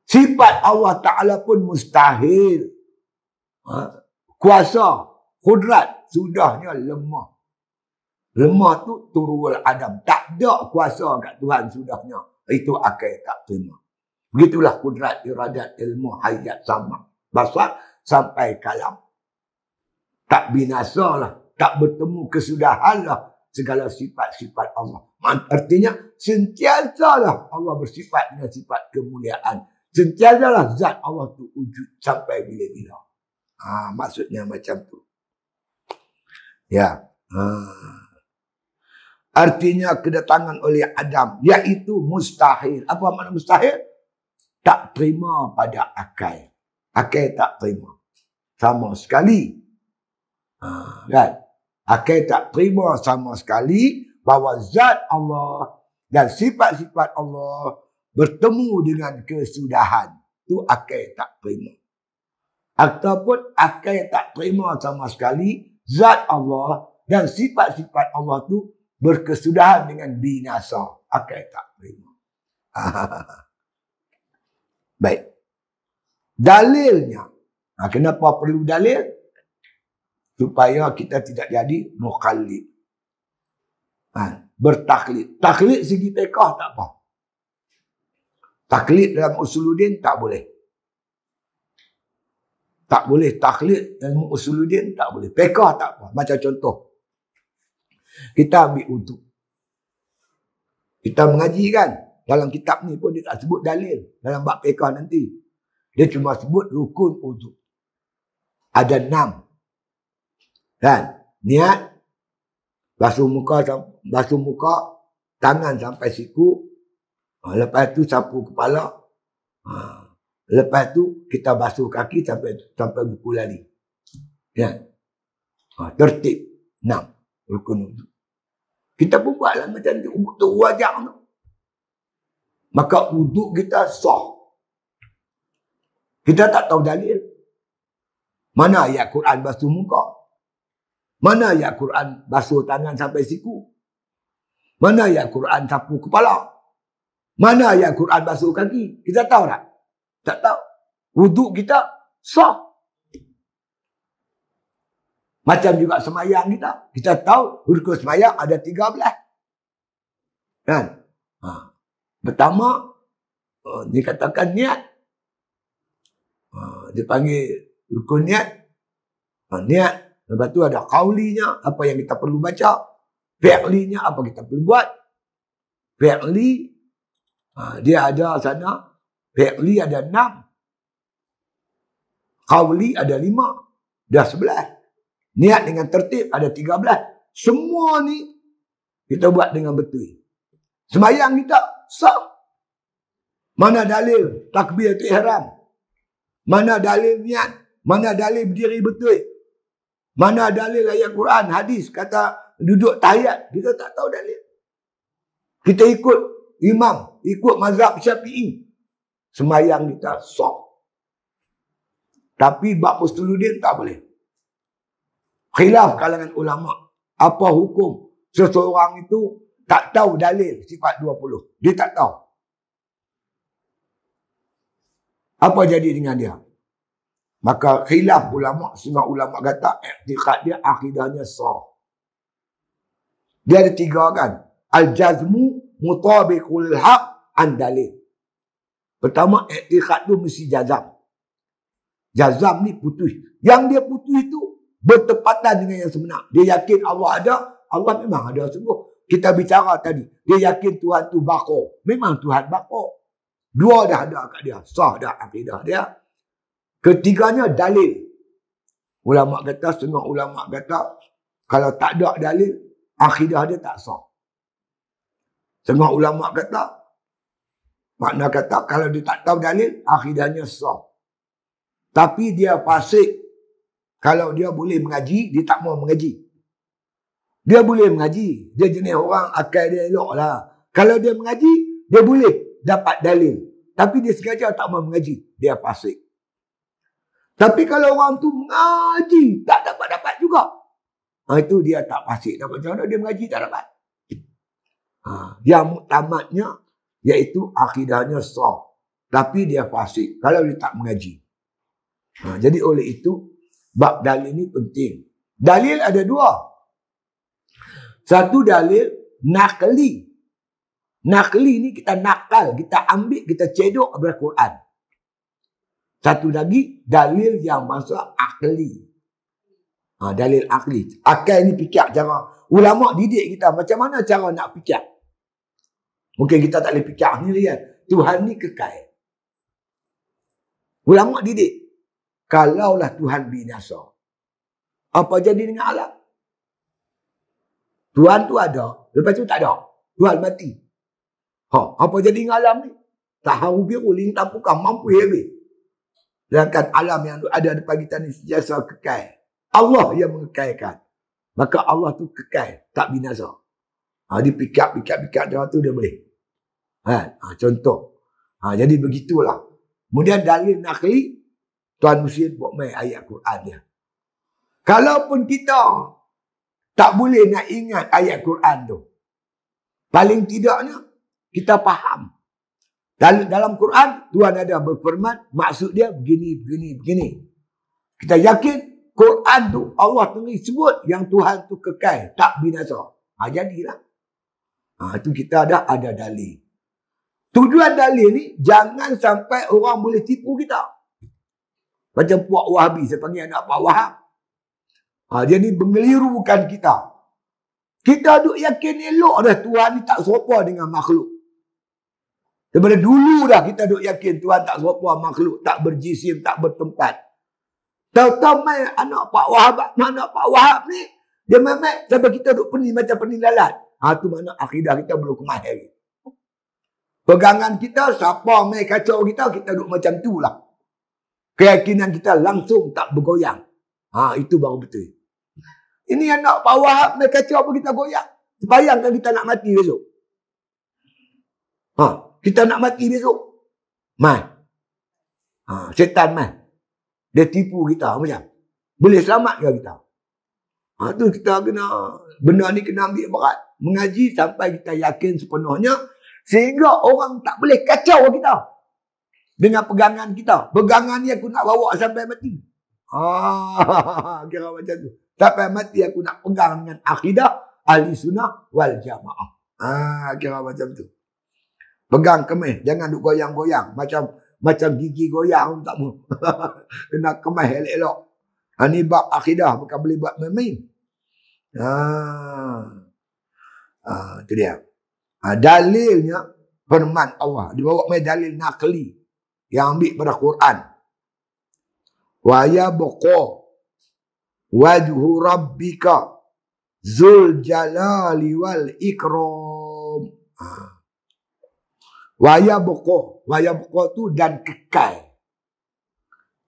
[SPEAKER 1] Sifat Allah Ta'ala pun mustahil. Kuasa, kudrat, sudahnya lemah. Lemah tu turul Adam. Tak ada kuasa kat Tuhan sudahnya. Itu akal tak terima. Begitulah kudrat, iradat, ilmu, hayat, sama. Basar sampai kalam. Tak binasa lah. Tak bertemu kesudahan lah segala sifat-sifat Allah. Artinya sentiasalah Allah bersifat dengan sifat kemuliaan. Sentiasalah zat Allah tu wujud sampai bila-bila. Maksudnya macam tu. Ya. Artinya kedatangan oleh Adam, iaitu mustahil. Apa makna mustahil? Tak terima pada akal. Akal tak terima. Sama sekali. Kan? Akal tak terima sama sekali bahawa zat Allah dan sifat-sifat Allah bertemu dengan kesudahan. Itu akal tak terima. Ataupun akal tak terima sama sekali zat Allah dan sifat-sifat Allah tu berkesudahan dengan binasa. Akal tak terima. Baik. Dalilnya. Kenapa perlu dalil? Supaya kita tidak jadi muqallid. Bertaklid. Taklid segi fiqh tak apa. Taklid dalam usuluddin tak boleh. Tak boleh taklid dalam usuluddin, tak boleh. Fiqh tak apa. Macam contoh. Kita ambil wuduk. Kita mengaji kan. Dalam kitab ni pun dia tak sebut dalil. Dalam bab fiqh nanti. Dia cuma sebut rukun wuduk. Ada 6. Kan? Niat, basuh muka, tangan sampai siku. Lepas tu sapu kepala. Lepas tu kita basuh kaki sampai buku lali. Kan? Tertib. 6. Rukun wuduk. Kita pun buatlah macam tu. Untuk wajah tu. Maka wuduk kita sah. Kita tak tahu dalil. Mana ayat Quran basuh muka? Mana ayat Quran basuh tangan sampai siku? Mana ayat Quran sapu kepala? Mana ayat Quran basuh kaki? Kita tahu tak? Tak tahu. Wuduk kita sah. Macam juga semayang kita. Kita tahu rukun semayang ada 13. Kan? Pertama, dikatakan niat. Dia panggil rukun niat. Niat. Lepas tu ada qaulinya, apa yang kita perlu baca. Fi'linya, apa kita perlu buat. Fi'li, dia ada sana. Fi'li ada 6. Qauli ada 5. Dah 11. Niat dengan tertib ada 13. Semua ni kita buat dengan betul. Sembahyang kita sah. Mana dalil takbiratul ihram? Mana dalil niat? Mana dalil berdiri betul? Mana dalil ayat Quran, hadis kata duduk tahiyat? Kita tak tahu dalil. Kita ikut imam, ikut mazhab Syafi'i. Sembahyang kita sah. Tapi bab mustuluddin tak boleh. Khilaf kalangan ulama. Apa hukum seseorang itu tak tahu dalil sifat 20? Dia tak tahu. Apa jadi dengan dia? Maka khilaf ulama, semua ulama kata i'tiqad dia, akidahnya sah. Dia ada 3 kan. Al-jazmu mutabiqul haq an dalil. Pertama, i'tiqad tu mesti jazam. Jazam ni putus. Yang dia putus itu bertepatan dengan yang sebenar. Dia yakin Allah ada, Allah memang ada sungguh. Kita bicara tadi, dia yakin Tuhan tu baqa. Memang Tuhan baqa. 2 dah ada kat dia. Sah dah akidah dia. Ketiganya dalil. Ulama kata, setengah ulama kata, kalau tak ada dalil, akidah dia tak sah. Setengah ulama kata, makna kata, kalau dia tak tahu dalil, akidahnya sah. Tapi dia fasik. Kalau dia boleh mengaji, dia tak mau mengaji. Dia boleh mengaji. Dia jenis orang akal dia elok lah. Kalau dia mengaji, dia boleh dapat dalil. Tapi dia sengaja tak mau mengaji. Dia fasik. Tapi kalau orang tu mengaji, tak dapat-dapat juga. Itu dia tak fasik. Dapat macam mana dia mengaji, tak dapat. Yang muktamadnya, iaitu akidahnya sah. Tapi dia fasik. Kalau dia tak mengaji. Jadi oleh itu, bab dalil ni penting. Dalil ada 2. Satu dalil nakli. Nakli ni kita nakal, kita ambil, kita cedok daripada Quran. Satu lagi dalil yang masuk akli. Dalil akli. Akal ni fikir cara. Ulama didik kita macam mana cara nak fikir. Mungkin kita tak boleh fikir sendiri kan. Tuhan ni kekal. Ulama didik. Kalaulah Tuhan binasa, apa jadi dengan alam? Tuhan tu ada, lepas tu tak ada. Tuhan mati. Apa jadi dengan alam ni? Tahu biru, lintang pukang, mampu habis. Sedangkan alam yang ada depan kita ni sentiasa kekal. Allah yang mengekalkan. Maka Allah tu kekal, tak binasa. Dia pikir-pikir cara tu dia boleh. Contoh. Jadi begitulah. Kemudian dalil nakli, Tuan Musyid buat main ayat Quran dia. Kalaupun kita tak boleh nak ingat ayat Quran tu, paling tidaknya kita faham. Dalam Quran, Tuhan ada berfirman, maksud dia begini, begini, begini. Kita yakin Quran tu Allah tengah sebut yang Tuhan tu kekal, tak binasa. Jadilah. Itu kita ada dalil. Tujuan dalil ni, jangan sampai orang boleh tipu kita. Macam puak Wahabi, saya panggil anak Pak Wahab. Dia ni mengelirukan kita. Kita duk yakin elok dah Tuhan ni tak serupa dengan makhluk. Daripada dulu dah kita duk yakin Tuhan tak serupa makhluk, tak berjisim, tak bertempat. Tahu-tahu main anak Pak Wahab ni, dia main sampai kita duk pening macam pening lalat. Tu mana akidah kita belum kemas lagi. Pegangan kita, siapa main kacau kita, kita duk macam tu lah. Keyakinan kita langsung tak bergoyang. Itu baru betul. Ini anak Pak Wahab main kacau apa kita goyang. Bayangkan kita nak mati besok. Kita nak mati besok. Syaitan dia tipu kita macam. Boleh selamat ke kita? Tu kita kena, benda ni kena ambil berat. Mengaji sampai kita yakin sepenuhnya. Sehingga orang tak boleh kacau kita. Dengan pegangan kita. Pegangan ni aku nak bawa sampai mati. Kira macam tu. Sampai mati aku nak pegang dengan akidah ahli sunnah wal jamaah. Kira macam tu. Pegang kemis, jangan duk goyang-goyang. Macam gigi goyang tak mau. Kena kemis elok-elok. Ini bab akidah, bukan boleh buat main-main. Itu dia. Dalilnya firman Allah. Dibawa main dalil nakli. Yang ambil pada Quran. Wa yabqa wajhu rabbika zul jalali wal ikram. Wa yabqa tu dan kekal.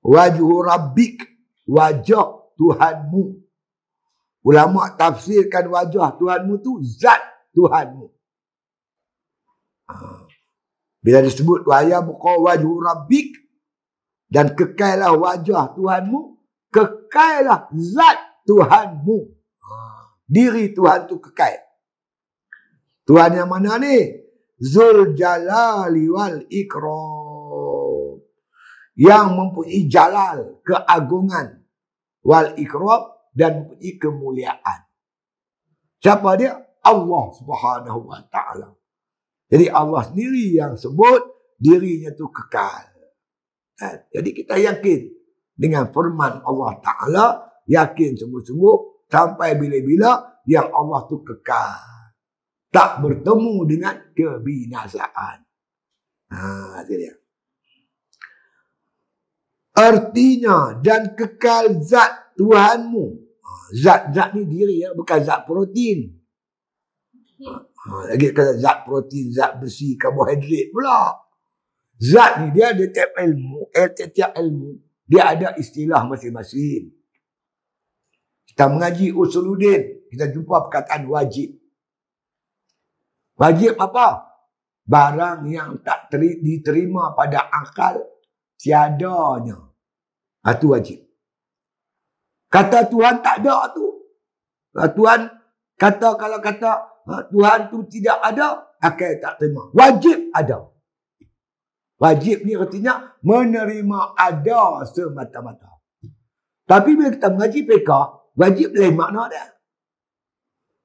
[SPEAKER 1] Wajhu rabbik, wajah Tuhanmu. Ulama tafsirkan wajah Tuhanmu tu zat Tuhanmu. Bila disebut wa yabqa wajhu rabbik dan kekallah wajah Tuhanmu, kekallah zat Tuhanmu. Diri Tuhan tu kekal. Tuhan yang mana ni? Zul jalali wal ikram. Yang mempunyai jalal, keagungan. Wal ikram, dan mempunyai kemuliaan. Siapa dia? Allah Subhanahu wa ta'ala. Jadi Allah sendiri yang sebut dirinya tu kekal. Jadi kita yakin dengan firman Allah Ta'ala, yakin sungguh-sungguh sampai bila-bila yang Allah tu kekal. Tak bertemu dengan kebinasaan. Itu dia. Artinya dan kekal zat Tuhanmu. Zat-zat ni diri ya, bukan zat protein. Lagi kata zat protein, zat besi, karbohidrat pula. Zat ni dia ada tiap ilmu, dia ada istilah masing-masing. Kita mengaji Usuluddin, kita jumpa perkataan wajib. Wajib apa? Barang yang tak diterima pada akal tiadanya. Itu wajib. Kata Tuhan tak ada tu. Tuhan kata, kalau kata Tuhan tu tidak ada, akal tak terima. Wajib ada. Wajib ni artinya menerima ada semata-mata. Tapi bila kita mengaji fiqh, wajib lain makna dia.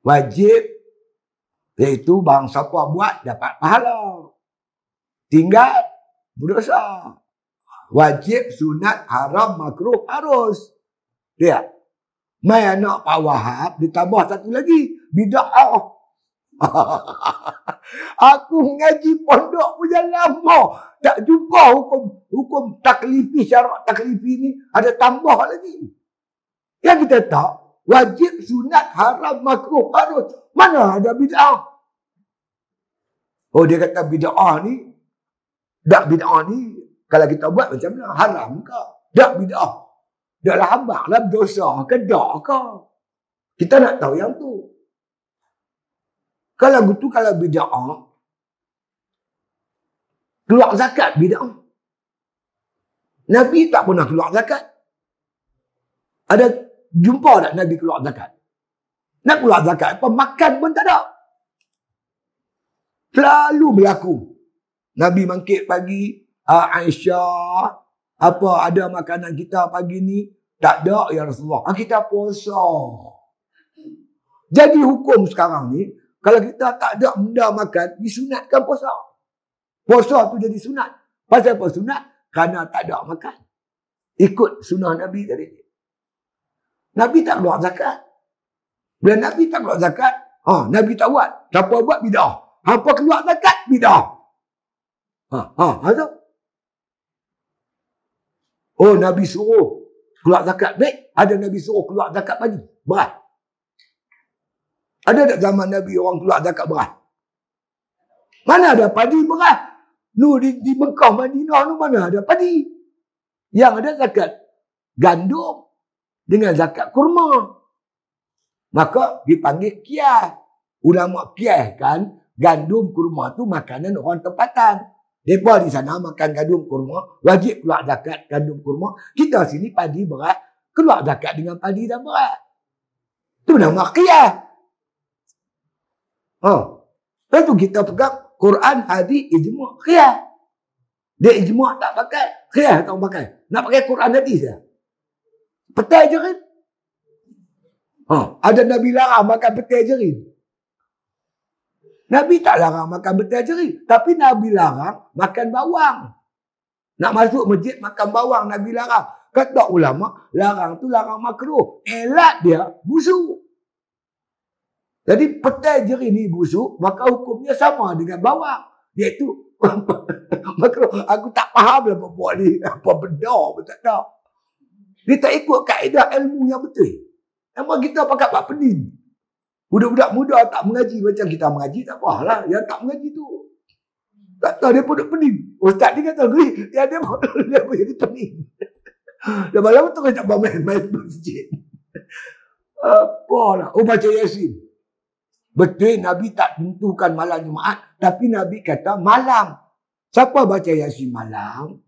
[SPEAKER 1] Wajib iaitu barang siapa buat dapat pahala. Tinggal berdosa. Wajib, sunat, haram, makruh, harus. Dia. Mai anak Pak Wahab ditambah satu lagi. Bid'ah. Aku mengaji pondok punya lama. Tak jumpa hukum taklifi, syarat taklifi ni ada tambah lagi. Yang kita tak, wajib, sunat, haram, makruh, harus. Mana ada bid'ah? Oh, dia kata bid'ah ni, tak bid'ah ni, kalau kita buat macam mana? Haram ke? Tak bid'ah. Taklah hambak lah berdosa ke tak ke? Kita nak tahu yang tu. Kalau gitu, kalau bid'ah, keluar zakat bid'ah. Nabi tak pernah keluar zakat. Ada jumpa tak Nabi keluar zakat? Nak keluar zakat apa? Makan pun tak ada. Selalu berlaku. Nabi bangkit pagi, Aisyah, apa ada makanan kita pagi ni? Tak ada ya Rasulullah. Kita puasa. Jadi hukum sekarang ni, kalau kita tak ada benda makan, disunatkan puasa. Puasa tu jadi sunat. Pasal apa sunat? Kerana tak ada makan. Ikut sunnah Nabi tadi. Nabi tak keluar zakat. Bila Nabi tak keluar zakat, Nabi tak buat. Siapa buat bid'ah. Apa keluar zakat? Bid'ah. Ada. Oh, Nabi suruh keluar zakat. Baik, ada Nabi suruh keluar zakat pagi. Berat. Ada tak zaman Nabi orang keluar zakat berat? Mana ada padi berat? Di Mekah, Madinah tu mana ada padi? Yang ada zakat gandum dengan zakat kurma. Maka dipanggil qiyas. Ulama qiyas kan, gandum kurma tu makanan orang tempatan. Mereka di sana makan gandum kurma, wajib keluar zakat gandum kurma. Kita sini padi berat, keluar zakat dengan padi dan berat. Itu nama qiyas. Lepas tu kita pegang Quran, hadis, ijma', qiyas. Dia ijma' tak pakai, qiyas tak pakai. Nak pakai Quran hadis je. Petai je kan? Ada Nabi larang makan petai jerin. Nabi tak larang makan betel ceri. Tapi Nabi larang makan bawang. Nak masuk masjid makan bawang Nabi larang. Kata ulama, larang tu larang makruh. Elat dia busuk. Jadi petai jeri ni busuk, maka hukumnya sama dengan bawang. Iaitu makruh. Aku tak faham lah buat ni. Apa benda pun tak tahu. Dia tak ikut kaedah ilmu yang betul. Memang kita pakai buat pening. Budak-budak muda tak mengaji macam kita mengaji, tak apalah. Yang tak mengaji tu. Tak tahu dia pun nak pening. Ustaz ni kata, dia pun jadi pening. Dah malam tu tak main-main masjid. Apalah. Oh, baca Yasin. Betul Nabi tak tentukan malam Jumaat. Tapi Nabi kata malam. Siapa baca Yasin malam,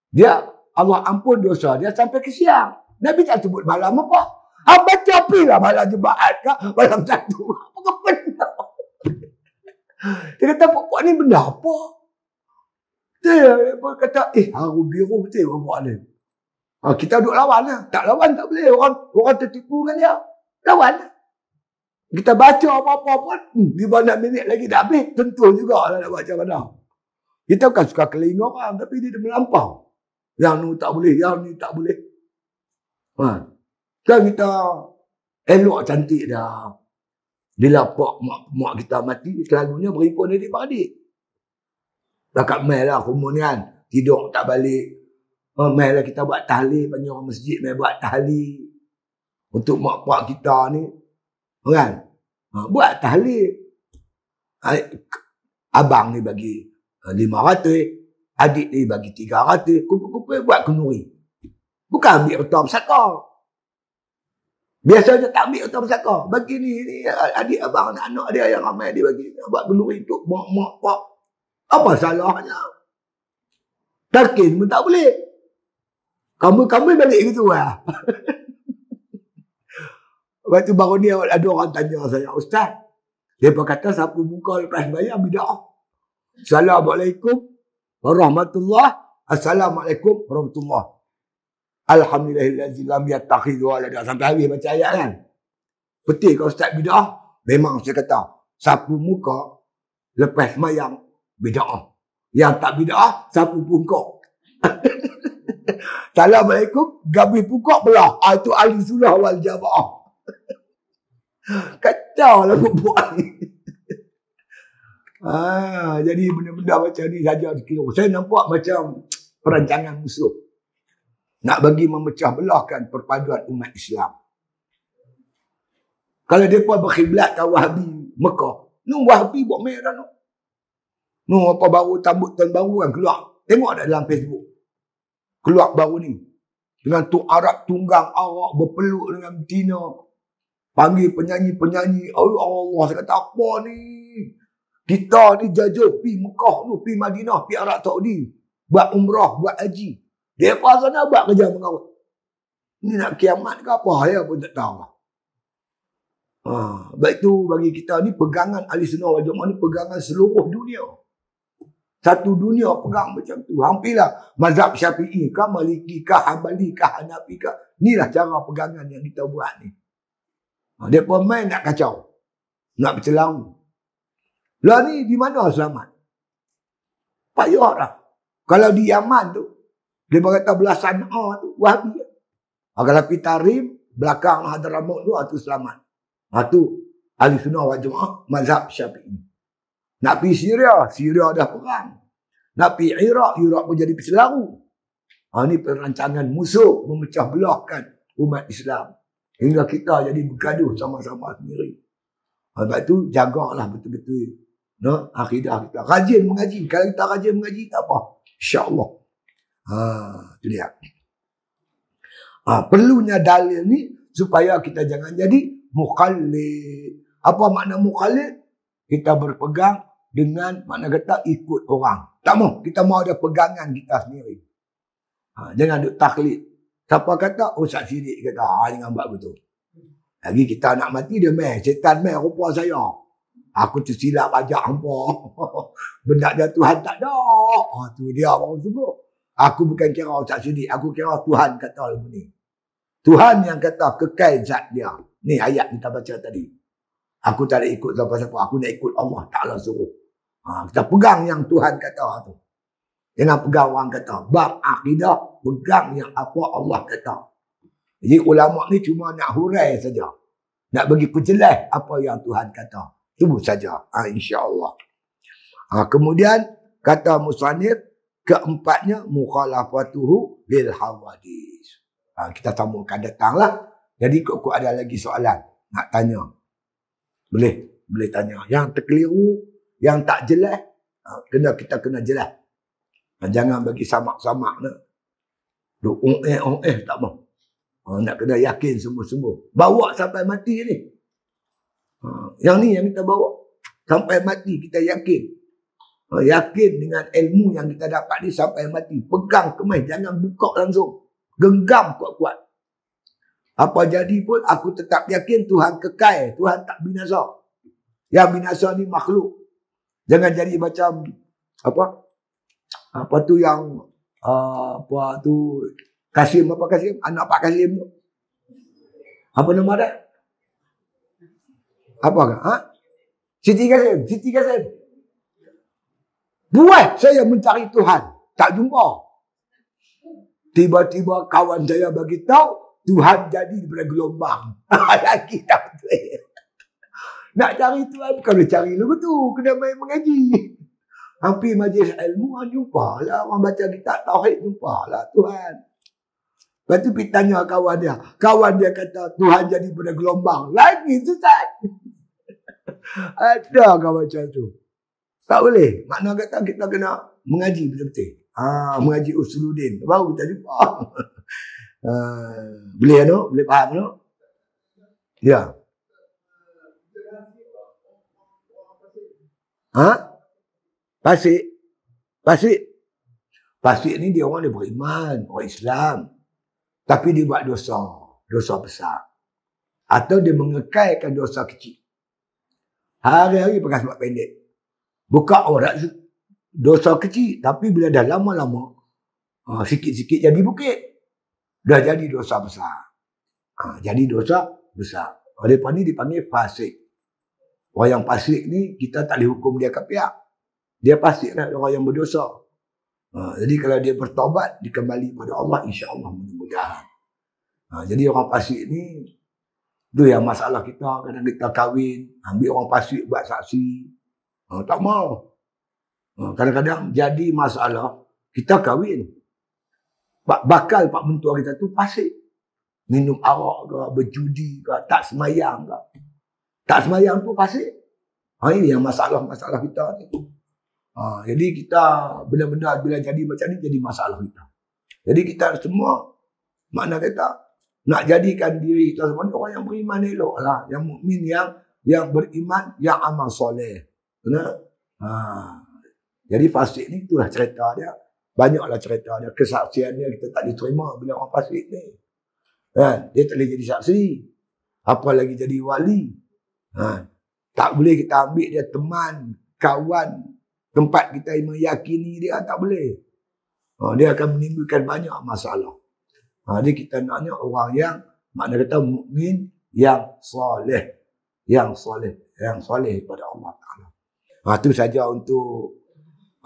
[SPEAKER 1] dia Allah ampun dosa dia sampai ke siang. Nabi tak sebut malam apa. Baca apalah malam Jumaat ke malam satu. Apa benda? Dia kata pokok ni benda apa? Dia kata haru biru betul buat ni. Kita duduk lawan lah. Tak lawan tak boleh. Orang tertipu dengan dia. Lawan lah. Kita baca apa-apa pun. 5 minit lagi dah habis. Tentu juga lah nak baca mana. Kita kan suka keling orang. Tapi dia melampau. Yang ni tak boleh. Yang ni tak boleh. Kan kita elok cantik dah. Bila mak kita mati. Selalunya berhimpun adik-beradik. Dekat mail lah kumun kan. Tidur tak balik. Mai lah kita buat tahlil, banyak orang masjid mai buat tahlil untuk mak pak kita ni, kan? Buat tahlil. Abang ni bagi 500, adik ni bagi 300, kumpul-kumpul buat kenduri. Bukan ambil harta bersaka. Biasanya tak ambil harta bersaka. Bagi ni adik abang anak dia yang ramai dia bagi buat kenduri untuk mak pak. Apa salahnya? Talqin pun tak boleh. Kamu balik gitu lah. Lepas tu baru ni ada orang tanya saya, Ustaz, dia pun kata sapu muka lepas bayar bid'ah. Assalamualaikum warahmatullahi. Assalamualaikum warahmatullahi. Alhamdulillahillazi lam yattakhidhu walada. Sampai habis baca ayat kan. Betul ke Ustaz bid'ah? Memang saya kata sapu muka lepas mayang bid'ah. Yang tak bid'ah sapu pungkok. Assalamualaikum, gabi pukak belah. Itu ahli sunnah wal jamaah. Kacau lah buat ni. Jadi benda-benda macam ni saja dikira. Saya nampak macam perancangan musuh. Nak bagi memecah belahkan perpaduan umat Islam. Kalau mereka berkhiblat ke Wahabi Mekah, nu Wahabi buat merah nu. Nu apa baru tambut tahun baru kan keluar. Tengok tak dalam Facebook. Keluar baru ni. Dengan tu Arab tunggang Arab berpeluk dengan betina. Panggil penyanyi-penyanyi. Oh Allah, saya kata apa ni? Kita ni jajah pi Mekah tu, pi Madinah, pi Arab Saudi. Buat umrah, buat haji. Dia apa sana buat kerja mengawal. Ni nak kiamat ke apa? Ya pun tak tahu. Baik tu bagi kita ni pegangan ahli sunnah wal jamaah ni pegangan seluruh dunia. Satu dunia pegang macam tu. Hampirlah mazhab Syafi'i kah, Maliki kah, Hanbali kah, Hanafi kah. Inilah cara pegangan yang kita buat ni. Dia pemain nak kacau. Nak bercelau. Lah ni di mana selamat? Payah lah. Kalau di Yaman tu, dia berkata belah San'a tu, Wahabi. Kalau pergi Tarim, belakang Hadramaut tu selamat. Tu ahli sunnah wal jamaah, mazhab Syafi'i. Nak pergi Syria dah perang. Nak pergi Iraq pun jadi peselaru. Ini perancangan musuh memecah belahkan umat Islam. Hingga kita jadi bergaduh sama-sama sendiri. Sebab tu jagalah betul-betul akidah kita. Rajin mengaji. Kalau kita rajin mengaji tak apa. InsyaAllah. Itu dia. Perlunya dalil ni supaya kita jangan jadi muqallid. Apa makna muqallid? Kita berpegang dengan makna kata ikut orang. Tak mau. Kita mau ada pegangan kita sendiri. Jangan duk taklid. Siapa kata, Ustaz Sidik kata, jangan buat betul. Lagi kita nak mati, dia meh. Setan meh rupa saya. Aku tersilap ajak hampa. Benda dia Tuhan tak ada. Tu dia orang sungguh. Aku bukan kira Ustaz Sidik. Aku kira Tuhan kata lagu ni. Tuhan yang kata kekal zat dia. Ni ayat kita baca tadi. Aku tak nak ikut siapa-siapa. Aku nak ikut Allah Ta'ala suruh. Kita pegang yang Tuhan kata tu. Jangan pegang orang kata. Bab akidah, pegang yang apa Allah kata. Jadi ulama ni cuma nak hurai saja. Nak bagi penjelas apa yang Tuhan kata. Itu saja. InsyaAllah. Kemudian kata musannif, keempatnya mukhalafatuhu bil hawadis. Kita sambungkan datanglah. Jadi kok ada lagi soalan nak tanya. Boleh tanya. Yang terkeliru, yang tak jelas, kita kena jelas. Jangan bagi samak-samak nak. Duk tak mau. Nak kena yakin sungguh-sungguh. Bawa sampai mati ni. Yang ni yang kita bawa. Sampai mati kita yakin. Yakin dengan ilmu yang kita dapat ni sampai mati. Pegang kemas, jangan buka langsung. Genggam kuat-kuat. Apa jadi pun aku tetap yakin Tuhan kekal. Tuhan tak binasa. Yang binasa ni makhluk. Jangan jadi macam apa tu yang Kasim, anak Pak Kasim tu. Apa nama dia? Apa? Siti Kasim. Buat saya mencari Tuhan, tak jumpa. Tiba-tiba kawan saya bagi tahu Tuhan jadi daripada gelombang. Lagi tak betul. Nak cari Tuhan bukan boleh cari lu tu, kena main mengaji. Hampir majlis ilmu jumpalah orang baca kitab tauhid, jumpalah Tuhan. Lepas tu pergi tanya kawan dia. Kawan dia kata Tuhan jadi daripada gelombang. Lagi sesat. Ada kawan macam tu. Tak boleh. Makna kata kita kena mengaji betul-betul. Mengaji usuluddin. Baru kita jumpa. Boleh no? Boleh faham no? Ya. Pasik ni dia orang dia beriman, orang Islam. Tapi dia buat dosa besar. Atau dia mengekalkan dosa kecil. Hari-hari pakai sebab pendek. Buka orang dosa kecil, tapi bila dah lama-lama, sikit-sikit jadi bukit. Dah jadi dosa besar. Jadi dosa besar. Oleh lepas ni dipanggil fasik. Orang yang fasik ni, kita tak boleh hukum dia kapiak. Dia fasik lah, orang yang berdosa. Jadi kalau dia bertaubat, dikembali pada Allah, insya-Allah mudah-mudahan. Jadi orang fasik ni, tu yang masalah kita. Kadang kita kahwin, ambil orang fasik buat saksi. Tak mau. Kadang-kadang jadi masalah, kita kahwin. Bakal pak mentua kita tu fasik. Minum arak ke, berjudi ke, tak semayang ke. Tak semayang tu fasik. Ini yang masalah-masalah kita ni. Jadi kita benar-benar bila jadi macam ni, jadi masalah kita. Jadi kita semua, makna kata, nak jadikan diri kita semua ni orang yang beriman elok lah. Yang mukmin, yang beriman, yang amal soleh. Jadi fasik ni itulah cerita dia. Banyaklah cerita dia. Kesaksian dia kita tak diterima bila orang fasik ni. Dia tak boleh jadi saksi. Apalagi jadi wali. Tak boleh kita ambil dia teman, kawan, tempat kita meyakini dia, tak boleh. Dia akan menimbulkan banyak masalah. Jadi kita naknya orang yang makna kata mukmin yang soleh. Yang soleh kepada Allah Ta'ala. Itu saja untuk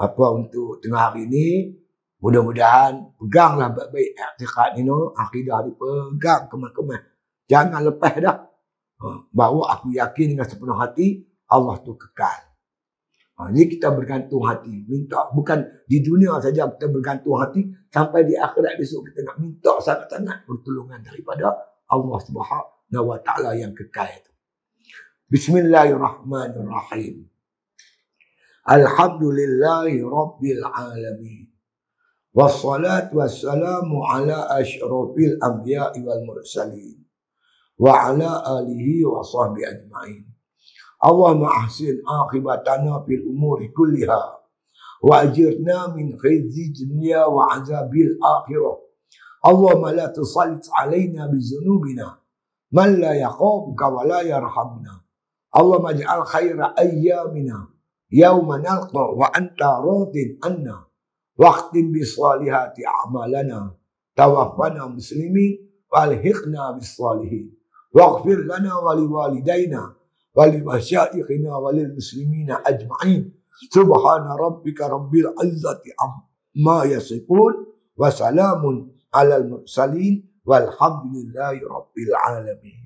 [SPEAKER 1] untuk tengah hari ini. Mudah-mudahan peganglah baik-baik i'tiqad ni, akidah dipegang kemas-kemas. Jangan lepas dah. Bahawa aku yakin dengan sepenuh hati Allah tu kekal. Jadi kita bergantung hati. Minta bukan di dunia saja kita bergantung hati, sampai di akhirat besok kita nak minta sangat-sangat pertolongan daripada Allah Subhanahu wa Ta'ala yang kekal itu. Bismillahirrahmanirrahim. Alhamdulillahi Rabbil Alamin. Wassalatu wassalamu ala asyrafil anbiya'i wal mursalin. Wa ala alihi wa sahbihi ajma'in. Allahumma ahsin akhibatana fil umuri kulliha. Wa ajirna min khizyi dunya wa azabil akhirah. Allahumma la tusallit alaina bizunubina man la yakhafuka wa la yarhamuna. Allahumma ij'al khaira ayyamina yawma nalqa wa anta radin anna. Waqtim bisalihati a'malana. Tawaffana muslimin walhiqna bisalihin. Waghfir lana wa liwalidayna ولمشائخنا وللمسلمين أجمعين سبحان ربك رب العزة عما يصفون وسلام على المرسلين والحمد لله رب العالمين.